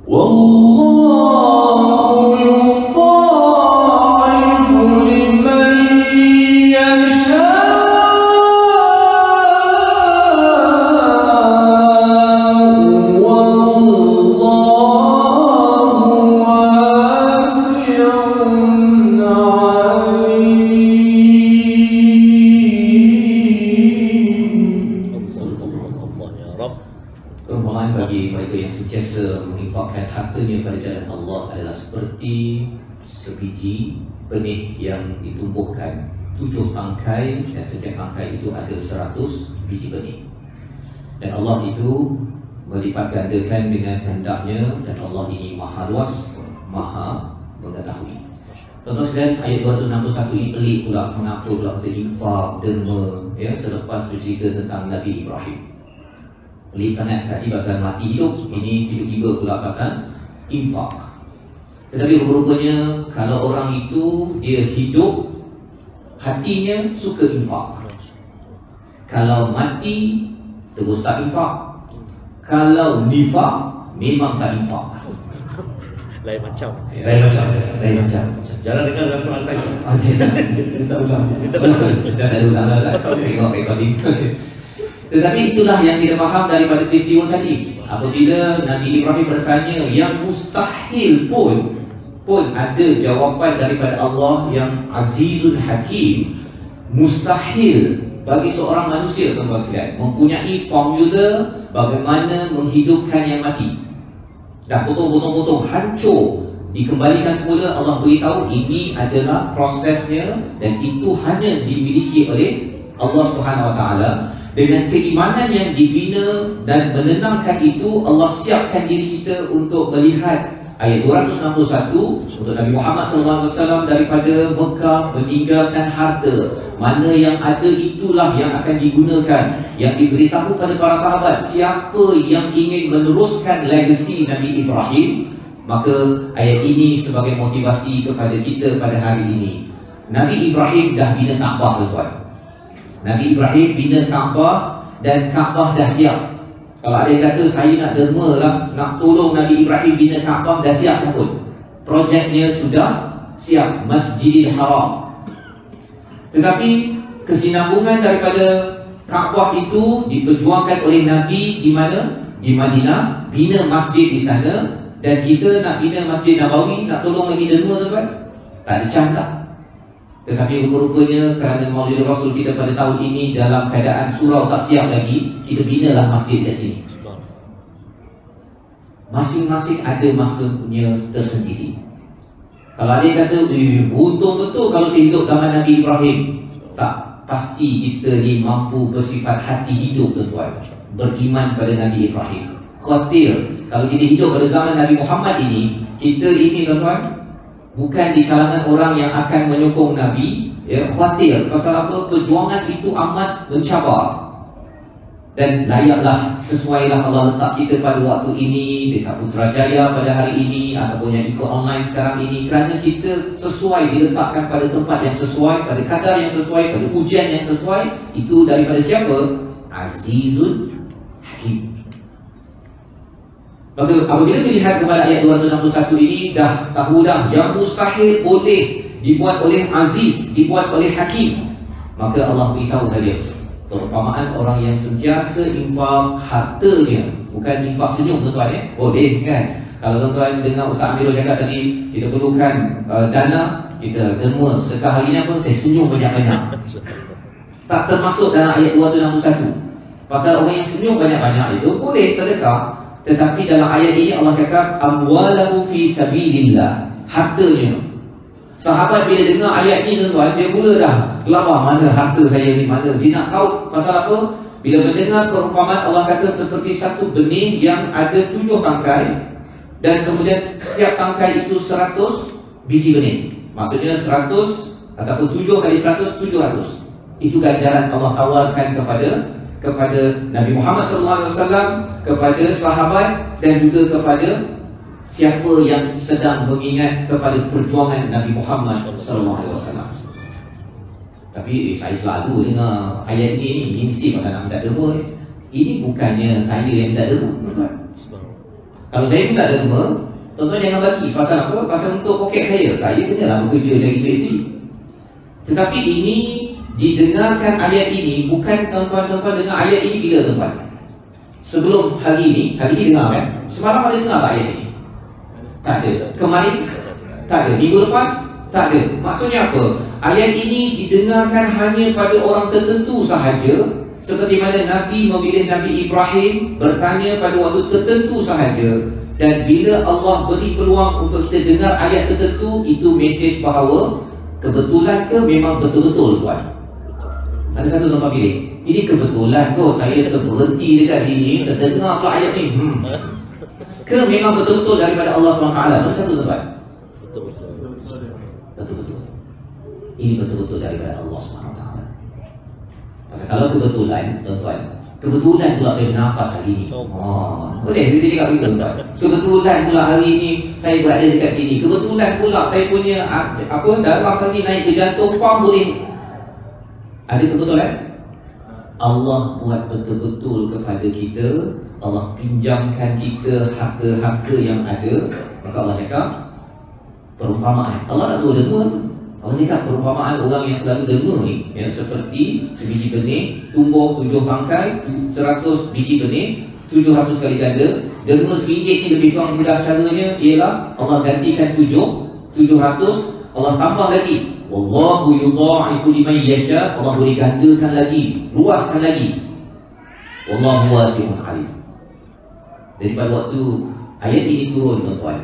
Speaker 7: والله يضاعف لمن يشاء والله واسع عليم.
Speaker 5: Allah, Ya Rabb.
Speaker 6: Perumpamaan bagi mereka yang sentiasa menginfakkan hartanya pada jalan Allah adalah seperti sebiji benih yang ditumbuhkan 7 tangkai dan setiap tangkai itu ada 100 biji benih. Dan Allah itu melipat gandakan dengan kehendaknya dan Allah ini maha luas, maha mengetahui. Contoh sekalian ayat 261 ini pelik pula mengapa pula pasal infak, derma, ya, selepas bercerita tentang Nabi Ibrahim. Pelik sangat tadi pasal mati hidup, ini tiba-tiba pula pasal infak. Tetapi rupanya kalau orang itu dia hidup hatinya suka infak, kalau mati terus tak infak, kalau nifak memang tak infak.
Speaker 5: Lain macam.
Speaker 6: Lain macam.
Speaker 5: Jangan dengar dalam Quran tadi.
Speaker 7: Minta ulang.
Speaker 6: Dah ulang lah. Tengok recording. Tetapi itulah yang kita faham daripada peristiwa tadi. Apabila Nabi Ibrahim bertanya yang mustahil pun ada jawapan daripada Allah yang Azizul Hakim. Mustahil bagi seorang manusia, tuan-tuan sekalian, mempunyai formula bagaimana menghidupkan yang mati. Dah potong-potong, hancur, dikembalikan semula. Allah beritahu ini adalah prosesnya dan itu hanya dimiliki oleh Allah Subhanahu Wa Taala. Dengan keimanan yang dibina dan menenangkan itu, Allah siapkan diri kita untuk melihat ayat 261 untuk Nabi Muhammad SAW daripada Mekah meninggalkan harta. Mana yang ada itulah yang akan digunakan. Yang diberitahu pada para sahabat, siapa yang ingin meneruskan legasi Nabi Ibrahim, maka ayat ini sebagai motivasi kepada kita pada hari ini. Nabi Ibrahim dah bina Kaabah, tuan-tuan. Nabi Ibrahim bina Kaabah dan Kaabah dah siap. Kalau ada yang kata saya nak derma lah, nak tolong Nabi Ibrahim bina Kaabah, dah siap pun. Projeknya sudah siap, Masjidil Haram. Tetapi kesinambungan daripada Kaabah itu diperjuangkan oleh Nabi di mana? Di Madinah, bina masjid di sana. Dan kita nak bina Masjid Nabawi, nak tolong lagi derma tuan-tuan? Tak ada chance lah. Tetapi rupa-rupanya kerana Maulid Rasul kita pada tahun ini dalam keadaan surau tak siap lagi, kita binalah masjid kat sini. Masing-masing ada masanya tersendiri. Kalau ada yang kata, beruntung betul kalau saya hidup zaman Nabi Ibrahim. Tak, pasti kita ni mampu bersifat hati hidup tuan-tuan, beriman pada Nabi Ibrahim. Khawatir kalau kita hidup pada zaman Nabi Muhammad ini, kita ini tuan-tuan bukan di kalangan orang yang akan menyokong Nabi, ya, khawatir. Pasal apa? Perjuangan itu amat mencabar. Dan layaklah, sesuailah Allah letak kita pada waktu ini dekat Putrajaya pada hari ini, ataupun yang ikut online sekarang ini, kerana kita sesuai, diletakkan pada tempat yang sesuai, pada kadar yang sesuai, pada ujian yang sesuai. Itu daripada siapa? Azizun Hakim. Maka apabila melihat kepada ayat 261 ini, dah tahu dah yang mustahil boleh dibuat oleh Aziz, dibuat oleh Hakim. Maka Allah beritahu saja perumpamaan orang yang sentiasa infak hartanya, bukan infak senyum tuan-tuan, boleh kan? Kalau tuan-tuan dengar Ustaz Amirul cakap tadi, kita perlukan dana, kita derma sedekah hari ni pun saya senyum banyak-banyak. Tak termasuk dalam ayat 261. Pasal orang yang senyum banyak-banyak itu boleh sedekah. Tetapi dalam ayat ini Allah cakap amwalahum fi sabilillah, hartanya. Sahabat bila dengar ayat ini tuan-tuan, dia mula dah gelabah, mana harta saya ni, mana. Dia nak tahu pasal apa? Bila mendengar perumpamaan Allah kata seperti satu benih yang ada 7 tangkai, dan kemudian setiap tangkai itu 100 biji benih. Maksudnya 100 ataupun 7 kali 100, 700. Itu ganjaran Allah tawarkan kepada Nabi Muhammad SAW, kepada sahabat, dan juga kepada siapa yang sedang mengingat kepada perjuangan Nabi Muhammad SAW. Tapi saya selalu dengar ayat ini mesti pasal nak minta derma. Ini bukannya saya yang minta derma. Kalau saya minta derma, tuan-tuan jangan bagi. Pasal apa? Pasal untuk poket saya kenalah bekerja cari duit sendiri. Tetapi ini didengarkan ayat ini, bukan tuan-tuan dengar ayat ini bila tuan-tuan? Sebelum hari ini dengar kan? Semalam ada dengar tak ayat ini? Tak ada. Kemarin? Tak ada. Minggu lepas? Tak ada. Maksudnya apa? Ayat ini didengarkan hanya pada orang tertentu sahaja. Seperti mana Nabi memilih Nabi Ibrahim, bertanya pada waktu tertentu sahaja. Dan bila Allah beri peluang untuk kita dengar ayat tertentu, itu mesej bahawa kebetulan ke memang betul-betul tuan? Ada satu tuan pilih, ini kebetulan kot saya berhenti dekat sini terdengar pula ayat ni, ke memang betul-betul daripada Allah SWT? Ada satu tuan? Betul-betul. Ini betul-betul daripada Allah SWT. Pasal kalau kebetulan tuan-tuan, kebetulan pula saya bernafas hari ni, boleh kita cakap begitu tuan? Kebetulan pula hari ni saya berada dekat sini, kebetulan pula saya punya darah tadi naik ke jantung, boleh. Ada kebetulan? Allah buat betul-betul kepada kita. Allah pinjamkan kita harta-harta yang ada. Maka Allah cakap perumpamaan. Allah tak suruh derma tu. Allah cakap perumpamaan orang yang selalu derma ni, yang seperti sebiji benih tumbuh 7 tangkai, 100 biji benih, 700 kali ganda. Derma RM1 ni lebih kurang mudah caranya ialah Allah gantikan 700, Allah tambah lagi. Wallahu yudha'ifu liman yasha, Allah boleh gandakan lagi, luaskan lagi. Wallahu wasi'un alim. Daripada waktu ayat ini turun tuan-tuan,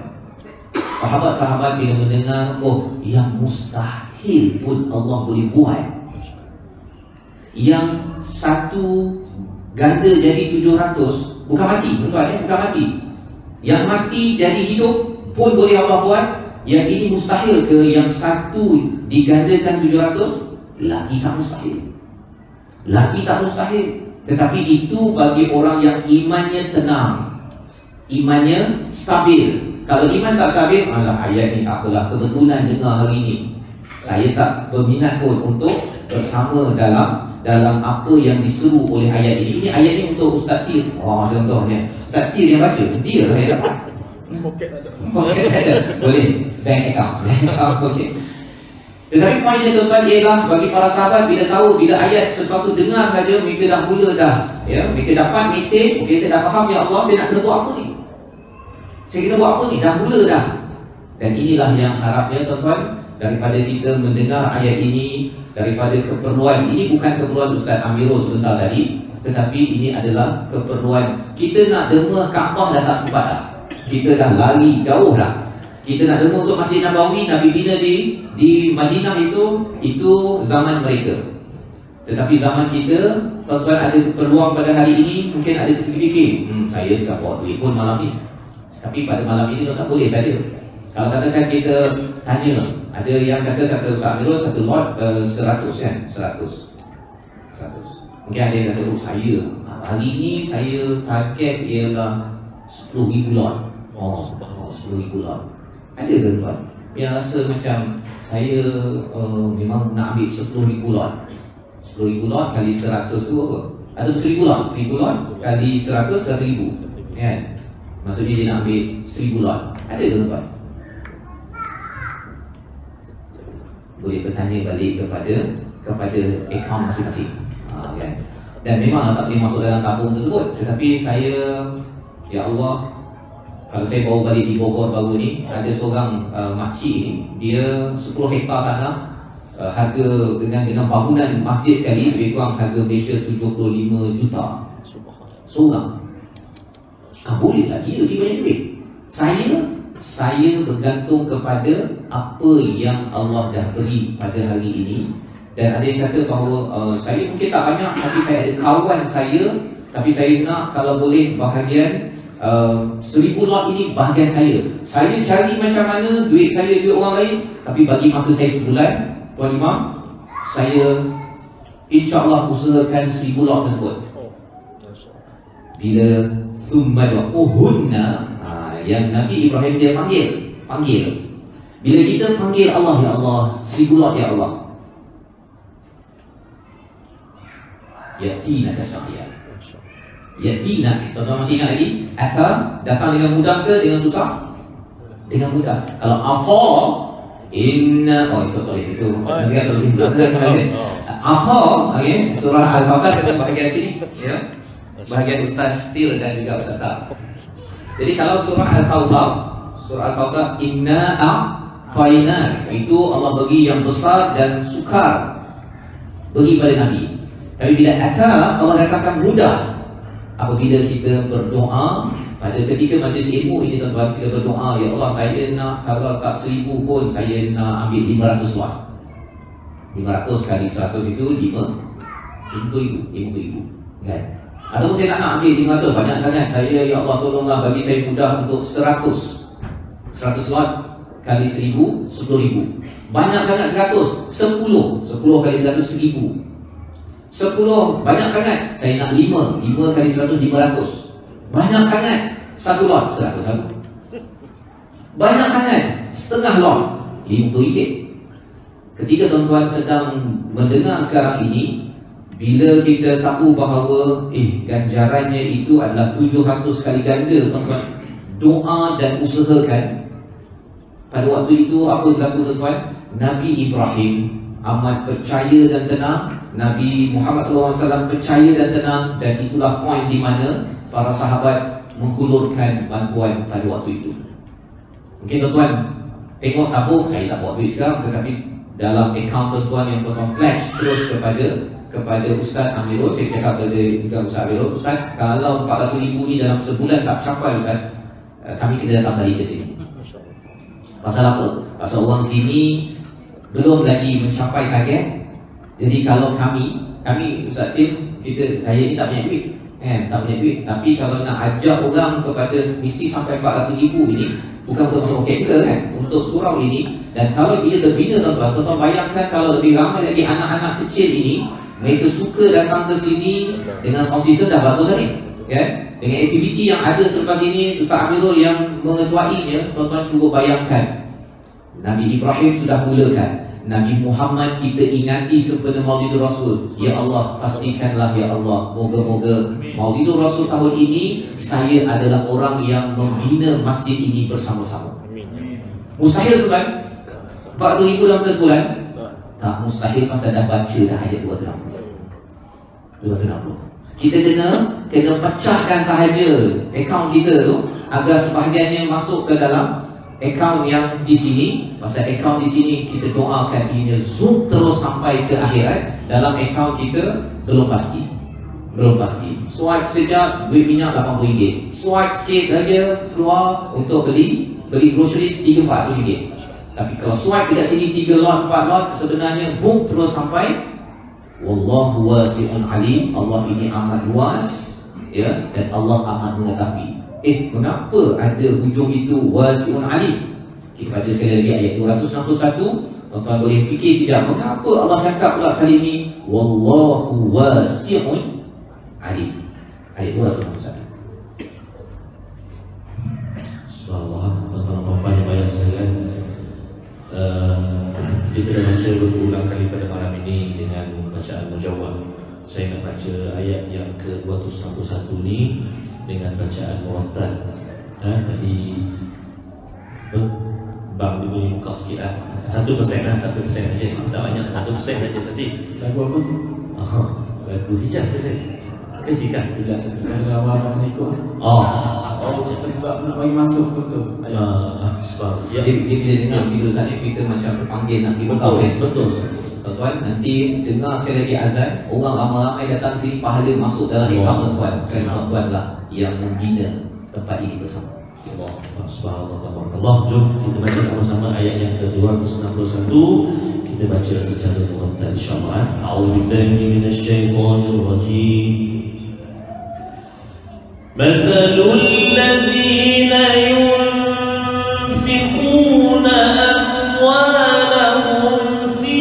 Speaker 6: sahabat-sahabat bila mendengar, yang mustahil pun Allah boleh buat. Yang satu ganda jadi 700, bukan mati tuan-tuan, bukan mati. Yang mati jadi hidup pun boleh Allah buat. Yang ini mustahil ke? Yang satu digandakan 700? Lagi tak mustahil. Lagi tak mustahil. Tetapi itu bagi orang yang imannya tenang, imannya stabil. Kalau iman tak stabil, ayat ni tak apalah, kebetulan dengar hari ni, saya tak berminat pun untuk bersama dalam dalam apa yang diseru oleh ayat ini. Ini ayat ini untuk Ustaz Tir. Oh, contohnya Ustaz Tir yang baca, dia lah yang dapat. Poket tak ada. Boleh bank account. Okey. Tetapi poinnya tuan-tuan ialah bagi para sahabat, bila tahu, bila ayat sesuatu dengar saja, mereka dah mula dah, ya, mereka dapat mesej. Okey, saya dah faham, ya Allah, saya nak kena buat apa ni? Saya kena buat apa ni? Dah mula dah. Dan inilah yang harapnya tuan-tuan, daripada kita mendengar ayat ini, daripada keperluan ini, bukan keperluan Ustaz Amirul sebentar tadi, tetapi ini adalah keperluan kita nak derma Kaabah dah tak sempat dah. Kita dah lari jauh dah. Kita nak derma untuk Masjid Nabawi, Nabi bina di Madinah, itu zaman mereka. Tetapi zaman kita, tuan-tuan ada peluang pada hari ini, mungkin ada terfikir, saya tak bawa duit pun malam ni. Tapi pada malam ini tuan-tuan boleh saja. Kalau katakan kita tanya, ada yang kata Ustaz Amirul satu lot 100 kan? 100. Mungkin ada yang kata, saya hari ni saya target ialah 10,000 lot. 10,000 lot. Ada ke tuan yang rasa macam saya memang nak ambil 10,000 lot? 10,000 lot kali 100 tu apa? Atau 1,000 lot? 1,000 lot kali 100, 1,000 kan? Maksudnya dia nak ambil 1,000 lot. Ada ke tuan? Boleh bertanya balik kepada akaun masing-masing, kan? Dan memang tak boleh masuk dalam tabung tersebut. Tetapi saya, ya Allah, kalau saya bawa balik di Bogor baru ni, ada seorang makcik ni, dia 10 hektar tanah, harga dengan bangunan masjid sekali, lebih kurang harga Malaysia 75 juta seorang. Boleh tak dia banyak duit? Saya bergantung kepada apa yang Allah dah beri pada hari ini. Dan ada yang kata bahawa saya mungkin tak banyak, tapi saya ada kawan saya, tapi saya nak kalau boleh bahagian 1,000 lot ini bahagian saya. Saya cari macam mana duit saya, duit orang lain, tapi bagi masa saya sebulan, Tuan Imam, saya insya-Allah usahakan 1,000 lot tersebut. Bila thumma du'uhunna, yang Nabi Ibrahim dia panggil. Bila kita panggil Allah, ya Allah, 1,000 lot ya Allah, yatina kasabiyah. Yatina, tuan-tuan masih ingat lagi? Akan datang dengan mudah ke dengan susah? Dengan mudah. Kalau apa inna, itu apa, okey, surah Al-Baqarah pada bahagian sini, ya. Bahagian Ustaz Til dan juga Ustaz Tak. Jadi kalau surah Al-Kautsar, inna a'tayna, itu Allah bagi yang besar dan sukar bagi pada Nabi. Tapi bila ata, Allah katakan mudah. Apabila kita berdoa pada ketika majlis ilmu ini, tuan-tuan, kita berdoa, ya Allah, saya nak, kalau tak 1,000 pun saya nak ambil 500 lot. 500 kali 100 itu 5,000 kan? Ataupun saya nak ambil 500, banyak sangat, saya, ya Allah, tolonglah bagi saya mudah untuk 100 lot kali 1,000, 10,000. Banyak sangat 100, 10 kali 100, 1,000. 10 banyak sangat, saya nak 5 kali 100, 500. Banyak sangat 1 lot, 100. Banyak sangat setengah lot, RM50. Ketika tuan-tuan sedang mendengar sekarang ini, bila kita tahu bahawa ganjarannya itu adalah 700 kali ganda, tuan-tuan, doa dan usahakan. Pada waktu itu apa berlaku, tuan-tuan? Nabi Ibrahim amat percaya dan tenang, Nabi Muhammad SAW percaya dan tenang, dan itulah poin di mana para sahabat menghulurkan bantuan pada waktu itu. Mungkin tuan-tuan tengok tabung, saya tak bawa duit sekarang, tetapi dalam akaun tuan-tuan yang tuan-tuan pledge terus kepada Ustaz Amirul, saya cakap kepada Ustaz Amirul, Ustaz, kalau 400,000 ni dalam sebulan tak capai Ustaz, kami kena datang balik ke sini. Pasal apa? Pasal orang sini belum lagi mencapai target. Jadi kalau kami Ustaz Tim, saya ni tak punya duit, tak punya duit. Tapi kalau nak ajak orang kepada mesti sampai 400,000 ini, bukan untuk masuk kita kan, untuk surau ini. Dan kalau ia terbina, tuan-tuan bayangkan kalau lebih ramai lagi anak-anak kecil ini, mereka suka datang ke sini dengan sound system dah bagus ni, kan? Dengan aktiviti yang ada selepas ini, Ustaz Amirul yang mengetuainya, tuan-tuan cuba bayangkan. Nabi Ibrahim sudah mulakan, Nabi Muhammad kita ingati sempena Maulidur Rasul. Ya Allah, pastikanlah ya Allah, moga-moga Maulidur Rasul tahun ini saya adalah orang yang membina masjid ini bersama-sama. Mustahil tu kan? 40,000 dalam sebulan? Tak mustahil, masa dah baca dah ayat 260. Kita kena pecahkan sahaja akaun kita tu agar sebahagiannya masuk ke dalam akaun yang di sini. Pasal akaun di sini kita doakan ia zoom terus sampai ke akhirat. Dalam akaun kita belum pasti. Swipe sekejap, duit minyak RM80. Swipe sikit saja keluar untuk beli groceries RM300-400. Tapi kalau swipe dekat sini 3 lot, 4 lot, sebenarnya zoom terus sampai. Wallahu wasi'un alim. Allah ini amat luas, ya, dan Allah amat mengetahui. Mengapa ada hujung itu wasi'un alim? Kita baca sekali lagi ayat 261. Tuan-tuan boleh fikir tidak, mengapa Allah cakap pula kali ini wallahu wasi'un alim? Ayat 261.
Speaker 5: Subhanallah, tuan-tuan dan puan yang banyak sekalian, kita dah baca berulang kali pada malam ini dengan bacaan mujawwad. Saya nak baca ayat yang ke-261 ni dengan bacaan murattal. Tadi Bang dia boleh buka sikit lah. 1% lah, 1% saja. Tak banyak, 1% saja sedih.
Speaker 7: Lagu apa tu?
Speaker 5: Lagu Hijaz ke saya? Kasihkan
Speaker 7: Hijaz. Kalau abang nak ikut. Sebab nak bagi masuk betul.
Speaker 5: Sebab
Speaker 6: Dia bila dengar bila Ustaz kita macam terpanggil nak pergi bekau.
Speaker 5: Betul.
Speaker 6: Tuan-tuan, nanti dengar sekali lagi azan, orang ramai-ramai datang sini, pahala masuk dalam akaun tuan. Kan tuan lah yang membina tempat ini bersama.
Speaker 5: Subhanallah. Jom kita baca sama-sama ayat yang ke-261. Kita baca secara murattal insya-Allah. A'udzubillahi minasyaitonir rajim. Mathalul ladzina yunfiquna amwalahum fi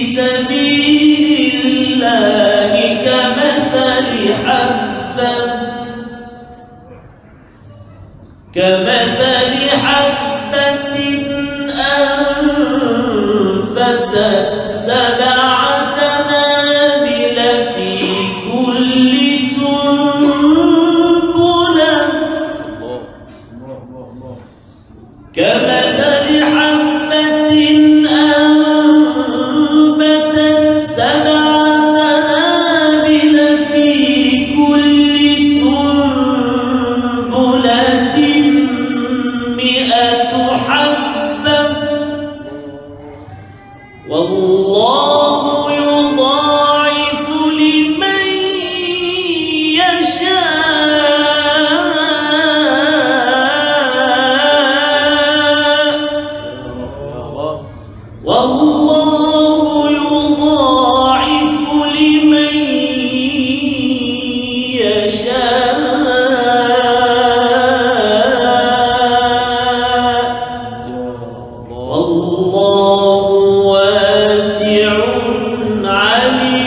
Speaker 5: sabilillahi kamathali habbatin anbatat sab'a sanabila fi kulli sunbulah kamathali habbatin anbatat sab'a sanabila fi kulli sunbulatin mi'atu habbah wallahu yudha'ifu liman yasha wallahu yudha'ifu liman yasha wallahu wasi'un alim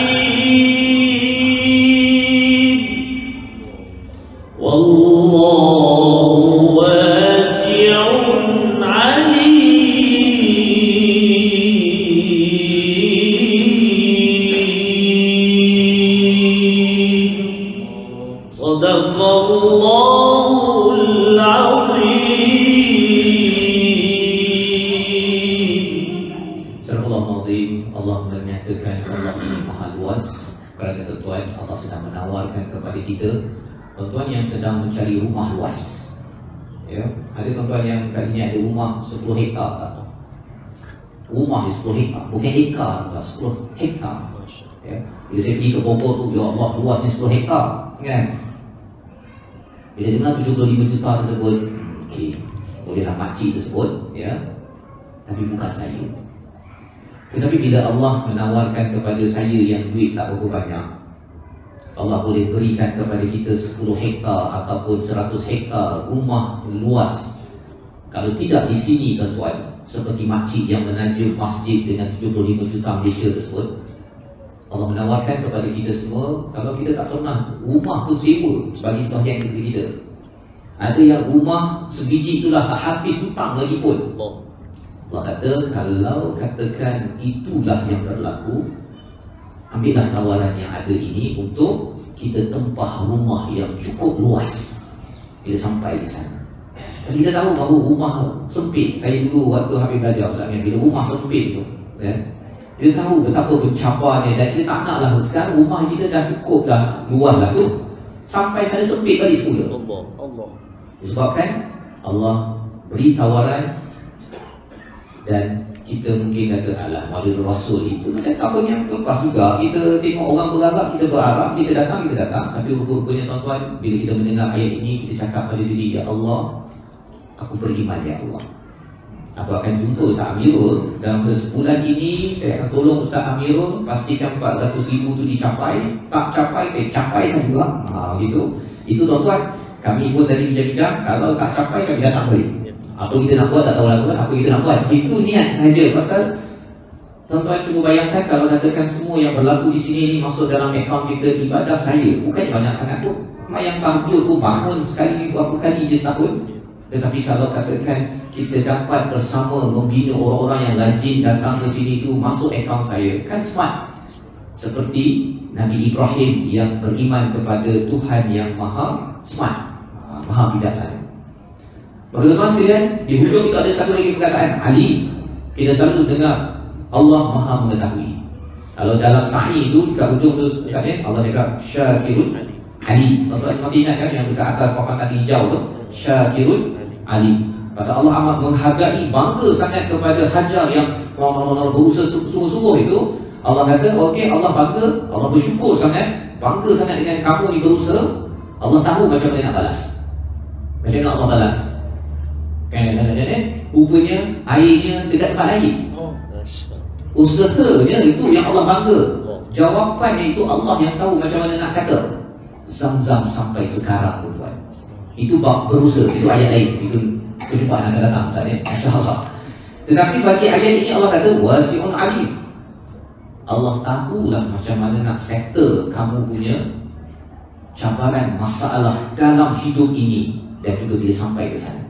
Speaker 5: wallahu wasi'un alim. Sadaqallahul azim.
Speaker 6: Surah Al-Azim, Allah menyatakan Allah ini maha luas. Kerana tuan-tuan, Allah sedang menawarkan kepada kita, tuan-tuan yang sedang mencari rumah luas, ya, ada tuan-tuan yang kat sini ada rumah 10 hektar tak? Rumah 10 hektar, bukan hektar, 10 hektar. Ya. Bila saya pergi ke Bogor tu, ya Allah, luas ni 10 hektar, kan? Bila dengar 75 juta tersebut, okey, bolehlah makcik tersebut, ya, tapi bukan saya. Tetapi bila Allah menawarkan kepada saya yang duit tak berapa banyak, Allah boleh berikan kepada kita 10 hektar ataupun 100 hektar rumah luas. Kalau tidak di sini tuan-tuan, seperti makcik yang menajuk masjid dengan 75 juta Malaysia tersebut, Allah menawarkan kepada kita semua, kalau kita tak pernah rumah pun sewa bagi sebahagian kepada kita. Ada yang rumah sebiji itulah tak habis hutang lagi pun. Allah kata kalau katakan itulah yang berlaku, ambillah tawaran yang ada ini untuk kita tempah rumah yang cukup luas bila sampai di sana. Kita tahu bahawa rumah sempit. Saya dulu waktu habis belajar Ustaz, bila rumah sempit tu, kita tahu betapa pencabarnya, dan kita tak naklah sekarang rumah kita dah cukup dah luas dah tu, sampai sana sempit balik semula.
Speaker 1: Allah.
Speaker 6: Disebabkan Allah beri tawaran, dan kita mungkin kata alah Maulid Rasul itu macam apa yang lepas juga. Kita tengok orang berharap, kita berharap, kita datang. Tapi rupa-rupanya tuan-tuan, bila kita mendengar ayat ini, kita cakap pada diri, ya Allah, aku beriman ya Allah. Aku akan jumpa Ustaz Amirul dalam sebulan ini. Saya akan tolong Ustaz Amirul pastikan 400,000 tu dicapai. Tak capai, saya capaikan juga. Gitu. Itu tuan-tuan, kami pun tadi bincang-bincang, kalau tak capai kami datang balik. Apa kita nak buat tak tahu lah, apa kita nak buat. Itu niat sahaja. Pasal tuan-tuan cuba bayangkan kalau katakan semua yang berlaku di sini ni masuk dalam akaun kita, ibadah saya bukan banyak sangat tu. Yang tahajud tu bangun sekali berapa kali je setahun. Tetapi kalau katakan kita dapat bersama membina orang-orang yang rajin datang ke sini tu masuk akaun saya, kan smart. Seperti Nabi Ibrahim yang beriman kepada Tuhan yang maha smart, maha bijaksana. Maka tuan-tuan sekalian, di hujung itu ada satu lagi perkataan Ali. Kita selalu dengar Allah maha mengetahui. Kalau dalam sa'i itu dekat hujung tu Ustaz, Allah cakap Syakirun Ali. Tuan-tuan masih ingat kan yang dekat atas papan kaki hijau tu, Syakirun Ali. Pasal Allah amat menghargai, bangga sangat kepada Hajar yang berusaha sungguh-sungguh itu. Allah kata, okey, Allah bangga, Allah bersyukur sangat, bangga sangat dengan kamu yang berusaha. Allah tahu macam mana nak balas. Macam mana Allah balas? Rupanya airnya dekat tempat air. Usahanya itu yang Allah bangga. Jawapannya itu Allah yang tahu macam mana nak settle. Zam-Zam sampai sekarang tuan-tuan, itu berusaha, itu ayat lain. Itu perjumpaan akan datang Ustaz ya, insya-Allah. Tetapi bagi ayat ini Allah kata wasi'un alim. Allah tahulah macam mana nak settle kamu punya cabaran, masalah dalam hidup ini, dan juga bila sampai ke sana.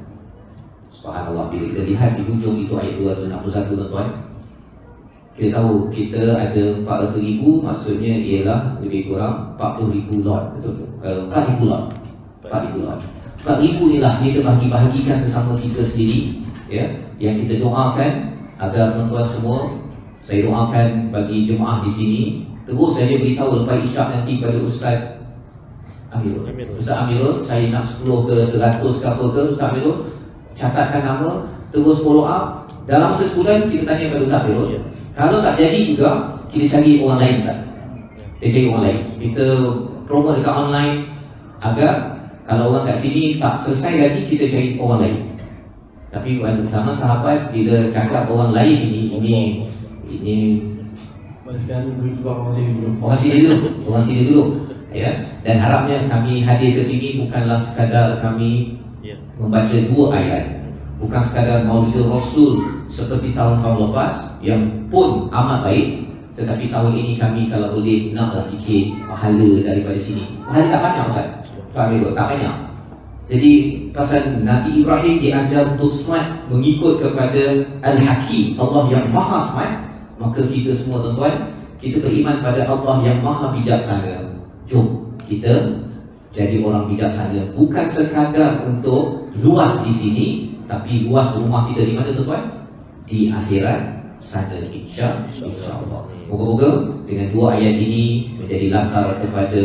Speaker 6: Subhanallah, bila kita lihat di hujung itu ayat 261 tuan-tuan, kita tahu kita ada 400,000, maksudnya ialah lebih kurang 40,000 lot, betul-betul 4,000 lot. 4,000 inilah kita bagi-bahagikan sesama kita sendiri ya, yang kita doakan agar tuan-tuan semua, saya doakan bagi jemaah di sini, terus saya beritahu lepas isyak nanti pada Ustaz Amirul. Ustaz Amirul, saya nak 10 ke 100 ke apa ke, Ustaz Amirul catatkan nama, terus follow up. Dalam sebulan kita tanya pada Ustaz Amirul. Kalau tak jadi juga, kita cari orang lain Ustaz. Kita cari orang lain, kita promote dekat online, agar kalau orang kat sini tak selesai lagi, kita cari orang lain. Tapi bersama sahabat, bila cakap orang lain ini
Speaker 7: sekarang berjuang
Speaker 6: orang sini dulu ya. Dan harapnya kami hadir ke sini bukanlah sekadar kami membaca 2 ayat, bukan sekadar Maulid Rasul seperti tahun-tahun lepas yang pun amat baik, tetapi tahun ini kami kalau boleh naklah sikit pahala daripada sini. Pahala tak banyak Ustaz, tak banyak. Jadi pasal Nabi Ibrahim diajar untuk smart, mengikut kepada Al-Hakim, Allah yang maha smart. Maka kita semua tuan-tuan, kita beriman pada Allah yang maha bijaksana. Jom kita jadi orang bijaksana, bukan sekadar untuk luas di sini, tapi luas rumah kita di mana tuan-tuan? Di akhirat sana, insya-Allah. Moga-moga dengan 2 ayat ini menjadi latar kepada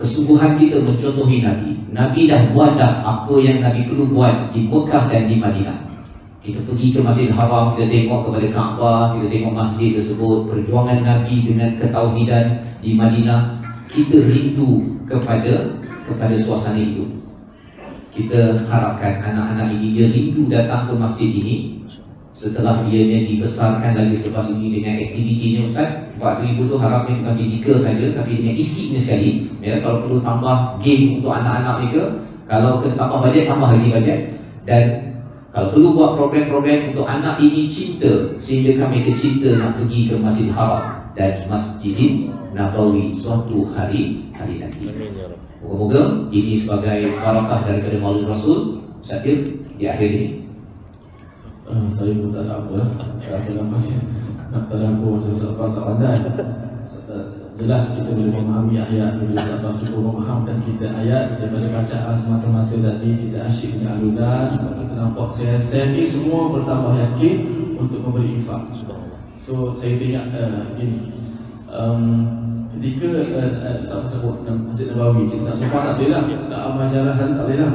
Speaker 6: kesungguhan kita mencontohi Nabi. Nabi dah buat dah apa yang Nabi perlu buat di Mekah dan di Madinah. Kita pergi ke Masjidil Haram, kita tengok kepada Kaabah, kita tengok masjid tersebut, perjuangan Nabi dengan ketauhidan di Madinah. Kita rindu kepada suasana itu. Kita harapkan anak-anak ini dia rindu datang ke masjid ini. Setelah ianya dibesarkan lagi selepas ini dengan aktivitinya Ustaz, 4,000 tu harapnya bukan fizikal saja, tapi dengan isinya sekali ya. Kalau perlu tambah game untuk anak-anak mereka, kalau kena tambah bajet, tambah lagi bajet. Dan kalau perlu buat program-program untuk anak ini cinta, sehingga mereka cinta nak pergi ke Masjidil Haram dan Masjidil Nabawi suatu hari nanti. Moga-moga ini sebagai barakah daripada Maulid Rasul. Syakir di akhir ini.
Speaker 7: Saya pun tak ada apa lah. Apa namanya? Nak terangku macam Ustaz tak pandai. Jelas kita boleh memahami ayat, bila Ustaz cukup memahamkan kita ayat daripada bacaan semata-mata tadi, kita asyik dengan alunan. Kita nampak, saya yakin semua bertambah yakin untuk memberi infak. So saya teringat ini ketika Ustaz sebut Masjid Nabawi, kita tak sumpah tak boleh lah, tak amal jalan sana tak boleh lah.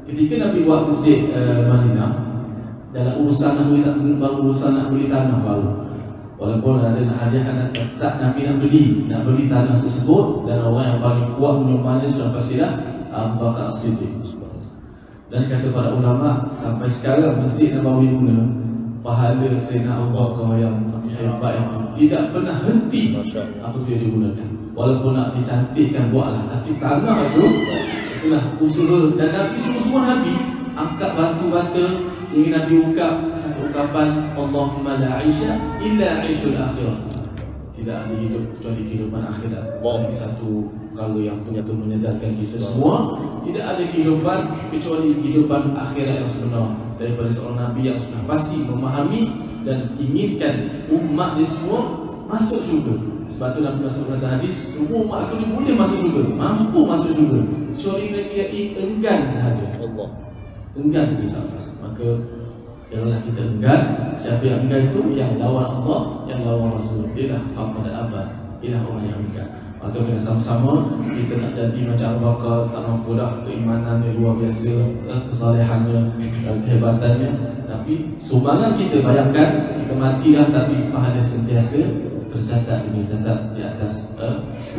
Speaker 7: Ketika Nabi buat Masjid Madinah, dalam urusan nak beli tanah baru, walaupun ada hadiah tak Nabi nak beli tanah tersebut, dan orang yang paling kuat menyumbangnya sudah pastilah Abu Bakar As-Siddiq. Dan kata para ulama, sampai sekarang Masjid Nabawi guna, pahala Sayyidina Abu Bakar yang hebat itu tidak pernah henti apabila digunakan. Walaupun nak dicantikkan buatlah, tapi tanah itu itulah usaha. Dan Nabi semua Nabi angkat batu-batu sehingga Nabi satu ucapan, Allahumma la aisha illa aishul akhirah. Tidak ada hidup kecuali kehidupan akhirat. Ini satu perkara yang betul-betul menyedarkan kita semua. Tidak ada kehidupan kecuali kehidupan akhirat yang sebenar daripada seorang Nabi yang sudah pasti memahami dan inginkan umat dia semua masuk syurga. Sebab tu Nabi masuk kata hadis, semua umat aku ni boleh masuk syurga, mampu masuk syurga, kecuali mereka yang enggan sahaja. Allah enggan saja safas. Maka janganlah kita enggan. Siapa yang enggan itu yang lawan Allah, yang lawan Rasul. Ialah faqad abad, ialah orang yang enggan. Maka kita sama-sama kita nak jadi macam Abu Bakar, tak mampu dah, keimanannya luar biasa, kesalehannya, kehebatannya. Tapi sumbangan kita, bayangkan kita matilah tapi pahala sentiasa tercatat di atas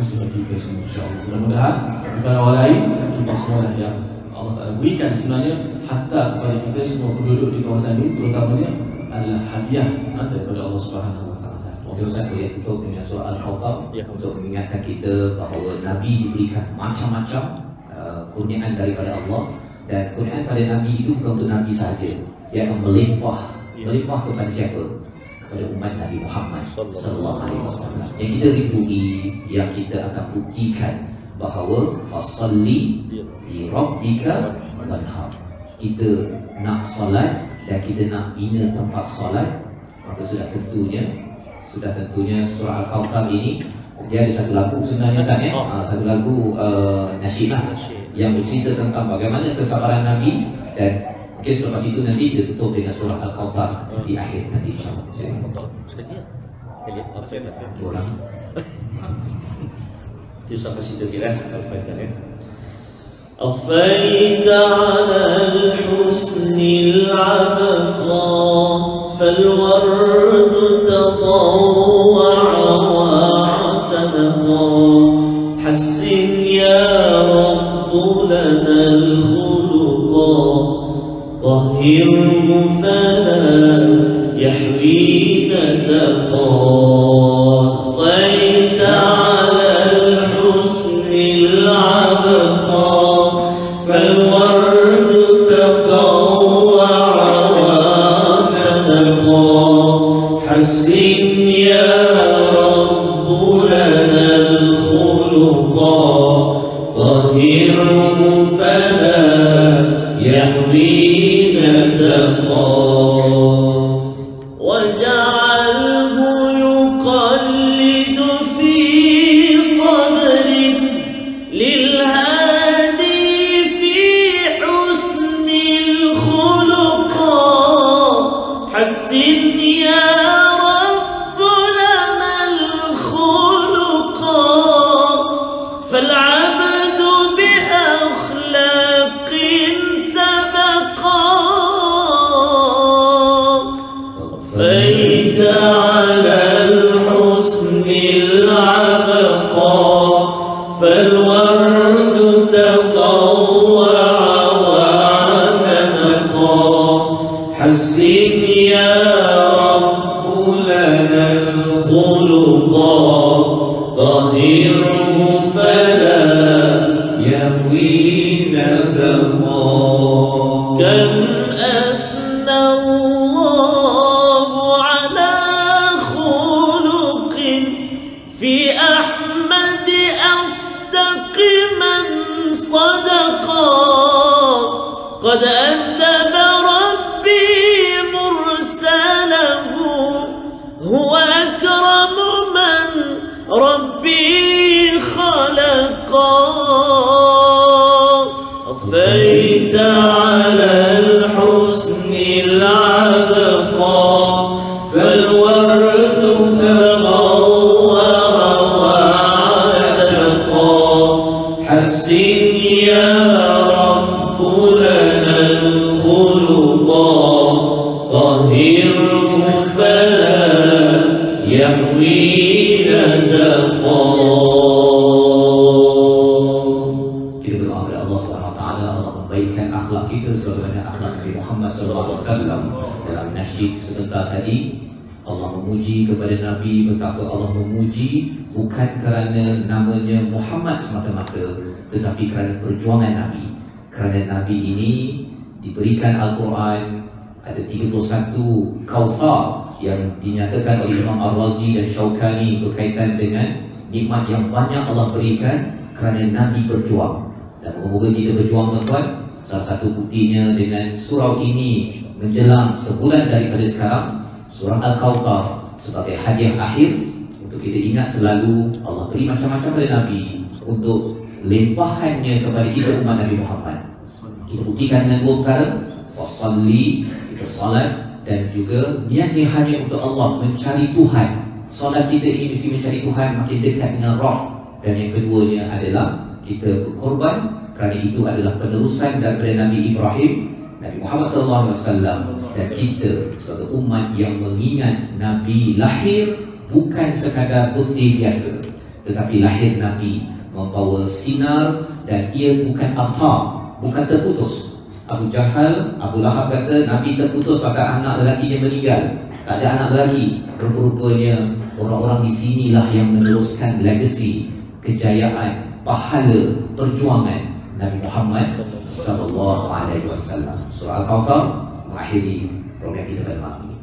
Speaker 7: usaha kita semua, insya-Allah. Mudah-mudahan bukan orang lain, kita semualah yang Allah Ta'ala berikan sebenarnya hatta kepada kita semua penduduk di kawasan ini, terutamanya adalah hadiah daripada Allah Subhanahu Wa Ta'ala.
Speaker 6: Mungkin Ustaz boleh tutup dengan surah Al-Kawthar untuk mengingatkan kita bahawa Nabi diberikan macam-macam kurniaan daripada Allah, dan kurniaan pada Nabi itu bukan untuk Nabi sahaja, dia akan melimpah kepada siapa? Kepada umat Nabi Muhammad sallallahu alaihi wasallam. Yang kita rindugi, yang kita akan buktikan bahawa fasalli li rabbika wanhar. Kita nak solat dan kita nak bina tempat solat, maka sudah tentunya surah Al-Kawthar ini dia ada satu lagu sebenarnya Ustaz ya. Satu lagu nasyid yang bercerita tentang bagaimana kesabaran Nabi, dan mungkin selepas itu nanti kita tutup dengan surah Al-Kawthar di akhir nanti insya-Allah. Kurang.
Speaker 5: Itu sampai situ kira Al-Fatihah ya. أطفيت على الحسن العبقى فالورد تضوع واعتنقا حسن يا رب لنا الخلقا طهره فلا يحوي نزقا أطفيت على الحسن العبقى فالورد تضوع واعتنقا حسن يا رب لنا الخلقا طهره فلا يحوي نزقا واجعله يقلد في صبر للهادي في حسن الخلقا حسن يا رب لنا الخلقا فالعبد بأخلاق سبقا فإذا على الحسن العبقا فالورد تضوع واعتنقا حسن يا رب لنا الخلقا طهره فلا يهوي نزقا كم أثنى الله على خلق في أحمد أصدق من صدقا قد أدب ربي مر وفيت على الحسن العبقى فالورد تغور وعتقى حسن يا رب لنا الخلقا طهره فلا يحوي نزقا.
Speaker 6: Kita berdoa kepada Allah Subhanahu Wa Taala, Allah membaikkan akhlak kita sebagaimana akhlak Nabi Muhammad SAW. Dalam nasyid sebentar tadi, Allah memuji kepada Nabi, betapa Allah memuji bukan kerana namanya Muhammad semata-mata, tetapi kerana perjuangan Nabi. Kerana Nabi ini diberikan Al-Quran, ada 31 Kautsar yang dinyatakan oleh Imam Ar-Razi dan Syaukani berkaitan dengan nikmat yang banyak Allah berikan kerana Nabi berjuang. Dan moga-moga kita berjuang, tuan-tuan. Salah satu buktinya dengan surau ini menjelang sebulan daripada sekarang, surah Al-Kautsar sebagai hadiah akhir untuk kita ingat selalu Allah beri macam-macam pada Nabi untuk limpahannya kepada kita umat Nabi Muhammad. Kita buktikan dengan dua perkara, fasalli, kita salat, dan juga niatnya hanya untuk Allah, mencari Tuhan. Salat kita ini mesti mencari Tuhan, makin dekat dengan Rabb. Dan yang keduanya adalah kita berkorban, kerana itu adalah penerusan daripada Nabi Ibrahim, Nabi Muhammad SAW. Dan kita sebagai umat yang mengingat Nabi lahir bukan sekadar birthday biasa, tetapi lahir Nabi membawa sinar dan ia bukan abtar, bukan terputus. Abu Jahal, Abu Lahab kata Nabi terputus pasal anak lelakinya meninggal, tak ada anak lelaki. Rupa-rupanya orang-orang di sinilah yang meneruskan legasi kejayaan, pahala, perjuangan Nabi Muhammad SAW. Surah Al-Kautsar mengakhiri program kita pada malam ini.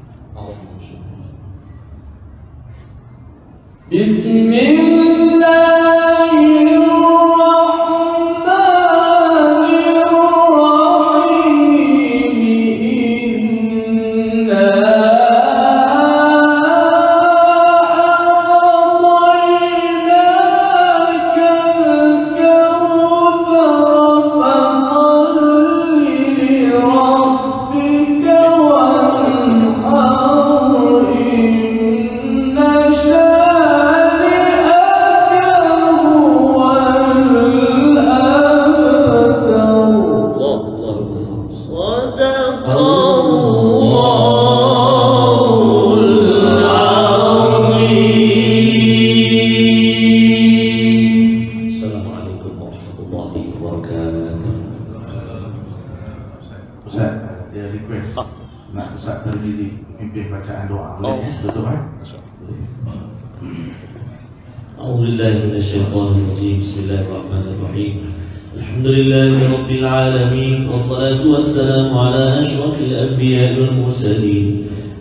Speaker 5: والصلاة والسلام على أشرف الأنبياء والمرسلين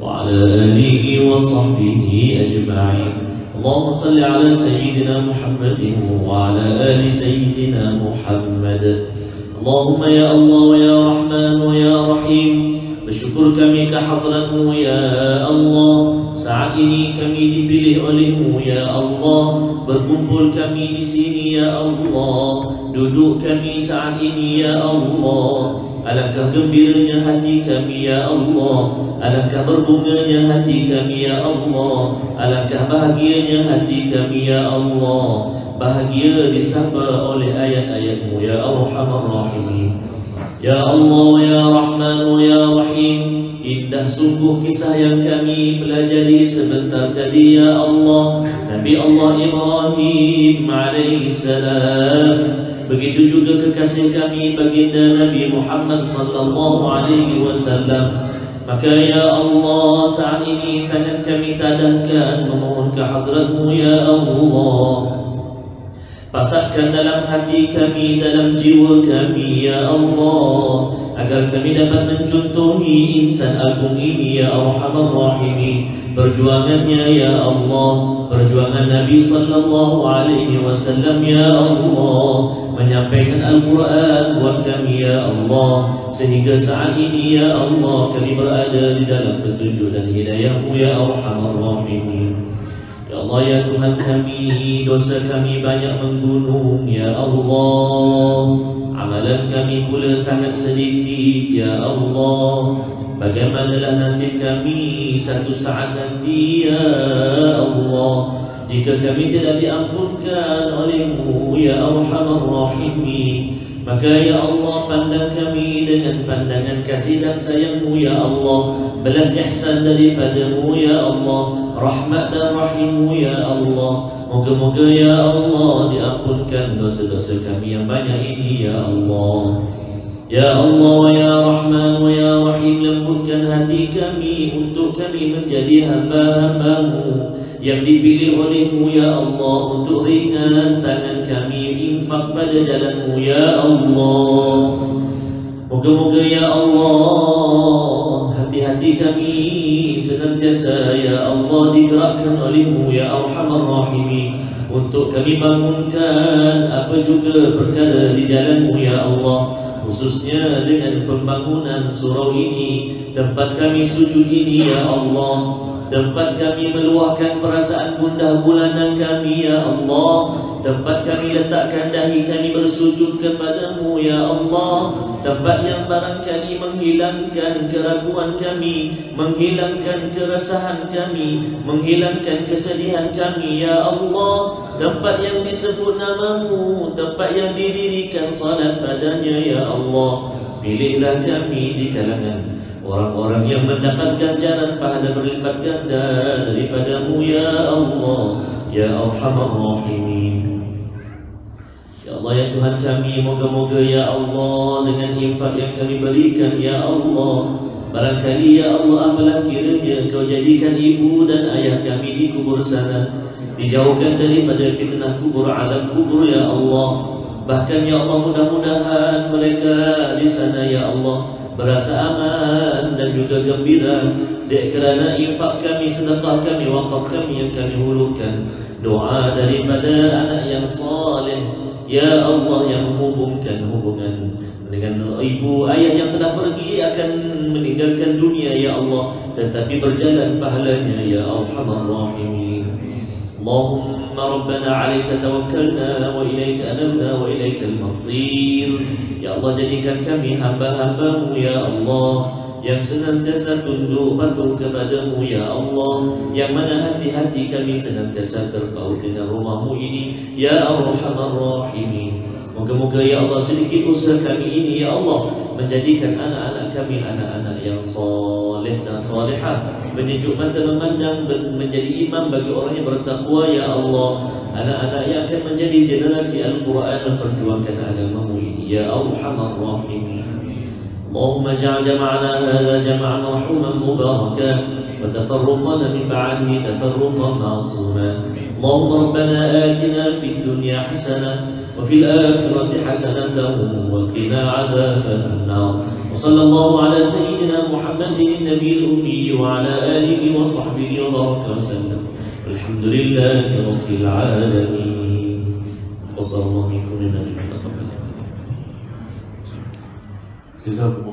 Speaker 5: وعلى آله وصحبه أجمعين. اللهم صل على سيدنا محمد وعلى آل سيدنا محمد. اللهم يا الله ويا رحمن ويا رحيم, bersyukur kami kehadratmu ya Allah. Saat ini kami dipilih olehmu ya Allah, berkumpul kami di sini ya Allah, duduk kami saat ini ya Allah. Alangkah gembiranya hati kami ya Allah, alangkah berbunganya hati kami ya Allah, alangkah bahagianya hati kami ya Allah. Bahagia disapa oleh ayat-ayatmu ya Arhamar Rahimin. Ya Allah ya Rahman ya Rahim, indah sungguh kisah yang kami pelajari sebentar tadi ya Allah. Nabi Allah Ibrahim alaihissalam, begitu juga kekasih kami baginda Nabi Muhammad sallallahu alaihi wasallam. Maka ya Allah, saat ini tangan kami tadahkan memohon ke hadratmu ya Allah. Pasatkan dalam hati kami, dalam jiwa kami ya Allah, agar kami dapat mencontohi insan agung ini ya Arhamar Rahimin. Perjuangannya ya Allah, perjuangan Nabi sallallahu alaihi wasallam ya Allah, menyampaikan Al-Quran buat kami ya Allah, sehingga saat ini ya Allah kami berada di dalam petunjuk dan hidayah-Mu ya Arhamar Rahimin. Ya Allah ya Tuhan kami, dosa kami banyak menggunung ya Allah. amalan kami pula sangat sedikit ya Allah. Bagaimanalah nasib kami satu saat nanti ya Allah, jika kami tidak diampunkan oleh-Mu ya Arhamar Rahimin. Maka ya Allah, pandang kami dengan pandangan kasih dan sayang-Mu ya Allah, belas ihsan daripada-Mu ya Allah, rahmat dan rahim-Mu ya Allah. Moga-moga ya Allah diampunkan dosa-dosa kami yang banyak ini ya Allah. Ya Allah ya Rahman wa ya Rahim, lembutkan hati kami untuk kami menjadi hamba-hamba-Mu yang dipilih oleh-Mu ya Allah, untuk ringan tangan kami infak pada jalan-Mu ya Allah. Moga-moga ya Allah hati-hati kami senantiasa ya Allah digerakkan oleh-Mu ya Arhamar Rahimin, untuk kami bangunkan apa juga perkara di jalan-Mu ya Allah, khususnya dengan pembangunan surau ini, tempat kami sujud ini ya Allah, tempat kami meluahkan perasaan gundah gulana kami ya Allah, tempat kami letakkan dahi kami bersujud kepada-Mu ya Allah, tempat yang barangkali menghilangkan keraguan kami, menghilangkan keresahan kami, menghilangkan kesedihan kami ya Allah, tempat yang disebut nama-Mu, tempat yang didirikan salat padanya ya Allah. Pilihlah kami di kalangan orang-orang yang mendapat ganjaran pahala berlipat ganda daripada-Mu ya Allah ya Arhamar Rahimin. Ya Allah ya Tuhan kami, moga-moga ya Allah dengan infak yang kami berikan ya Allah, barangkali ya Allah apalah kiranya Kau jadikan ibu dan ayah kami di kubur sana dijauhkan daripada fitnah kubur, azab kubur ya Allah. Bahkan ya Allah, mudah-mudahan mereka di sana ya Allah berasa aman dan juga gembira kerana infak kami, sedekah kami, wakaf kami yang kami hulurkan. Doa daripada anak yang saleh ya Allah, yang menghubungkan hubungan dengan ibu ayah yang telah pergi akan meninggalkan dunia ya Allah, tetapi berjalan pahalanya ya Arhamar Rahimin. Allahumma Rabbana alaika tawakkalna wa ilaika anabna wa ilaikal masir. Ya Allah, jadikan kami hamba-hamba-Mu ya Allah, yang senantiasa tunduk patuh kepada-Mu ya Allah, yang mana hati-hati kami senantiasa terpaut dengan rumah-Mu ini ya Arhamar Rahimin. Moga-moga ya Allah sedikit usaha kami ini ya Allah menjadikan anak-anak kami anak-anak yang saleh dan salihah, menunjuk mata memandang, menjadi imam bagi orang yang bertakwa ya Allah. Anak-anak yang akan menjadi generasi Al-Quran memperjuangkan agama-Mu ini ya Arhamar Rahimin. Allahumma ja'al jama'ana hadha jama'an marhuman mubarakan wa tafarruqana min ba'dihi tafarruqan ma'suma. Allahumma rabbana atina fid dunya hasanah وفي الآخرة حسنة وقنا عذاب النار. وصلى الله على سيدنا محمد النبي الأمي وعلى آله وصحبه وبارك وسلم. الحمد لله رب العالمين. تقبل الله منكم إنه يحب التقبل.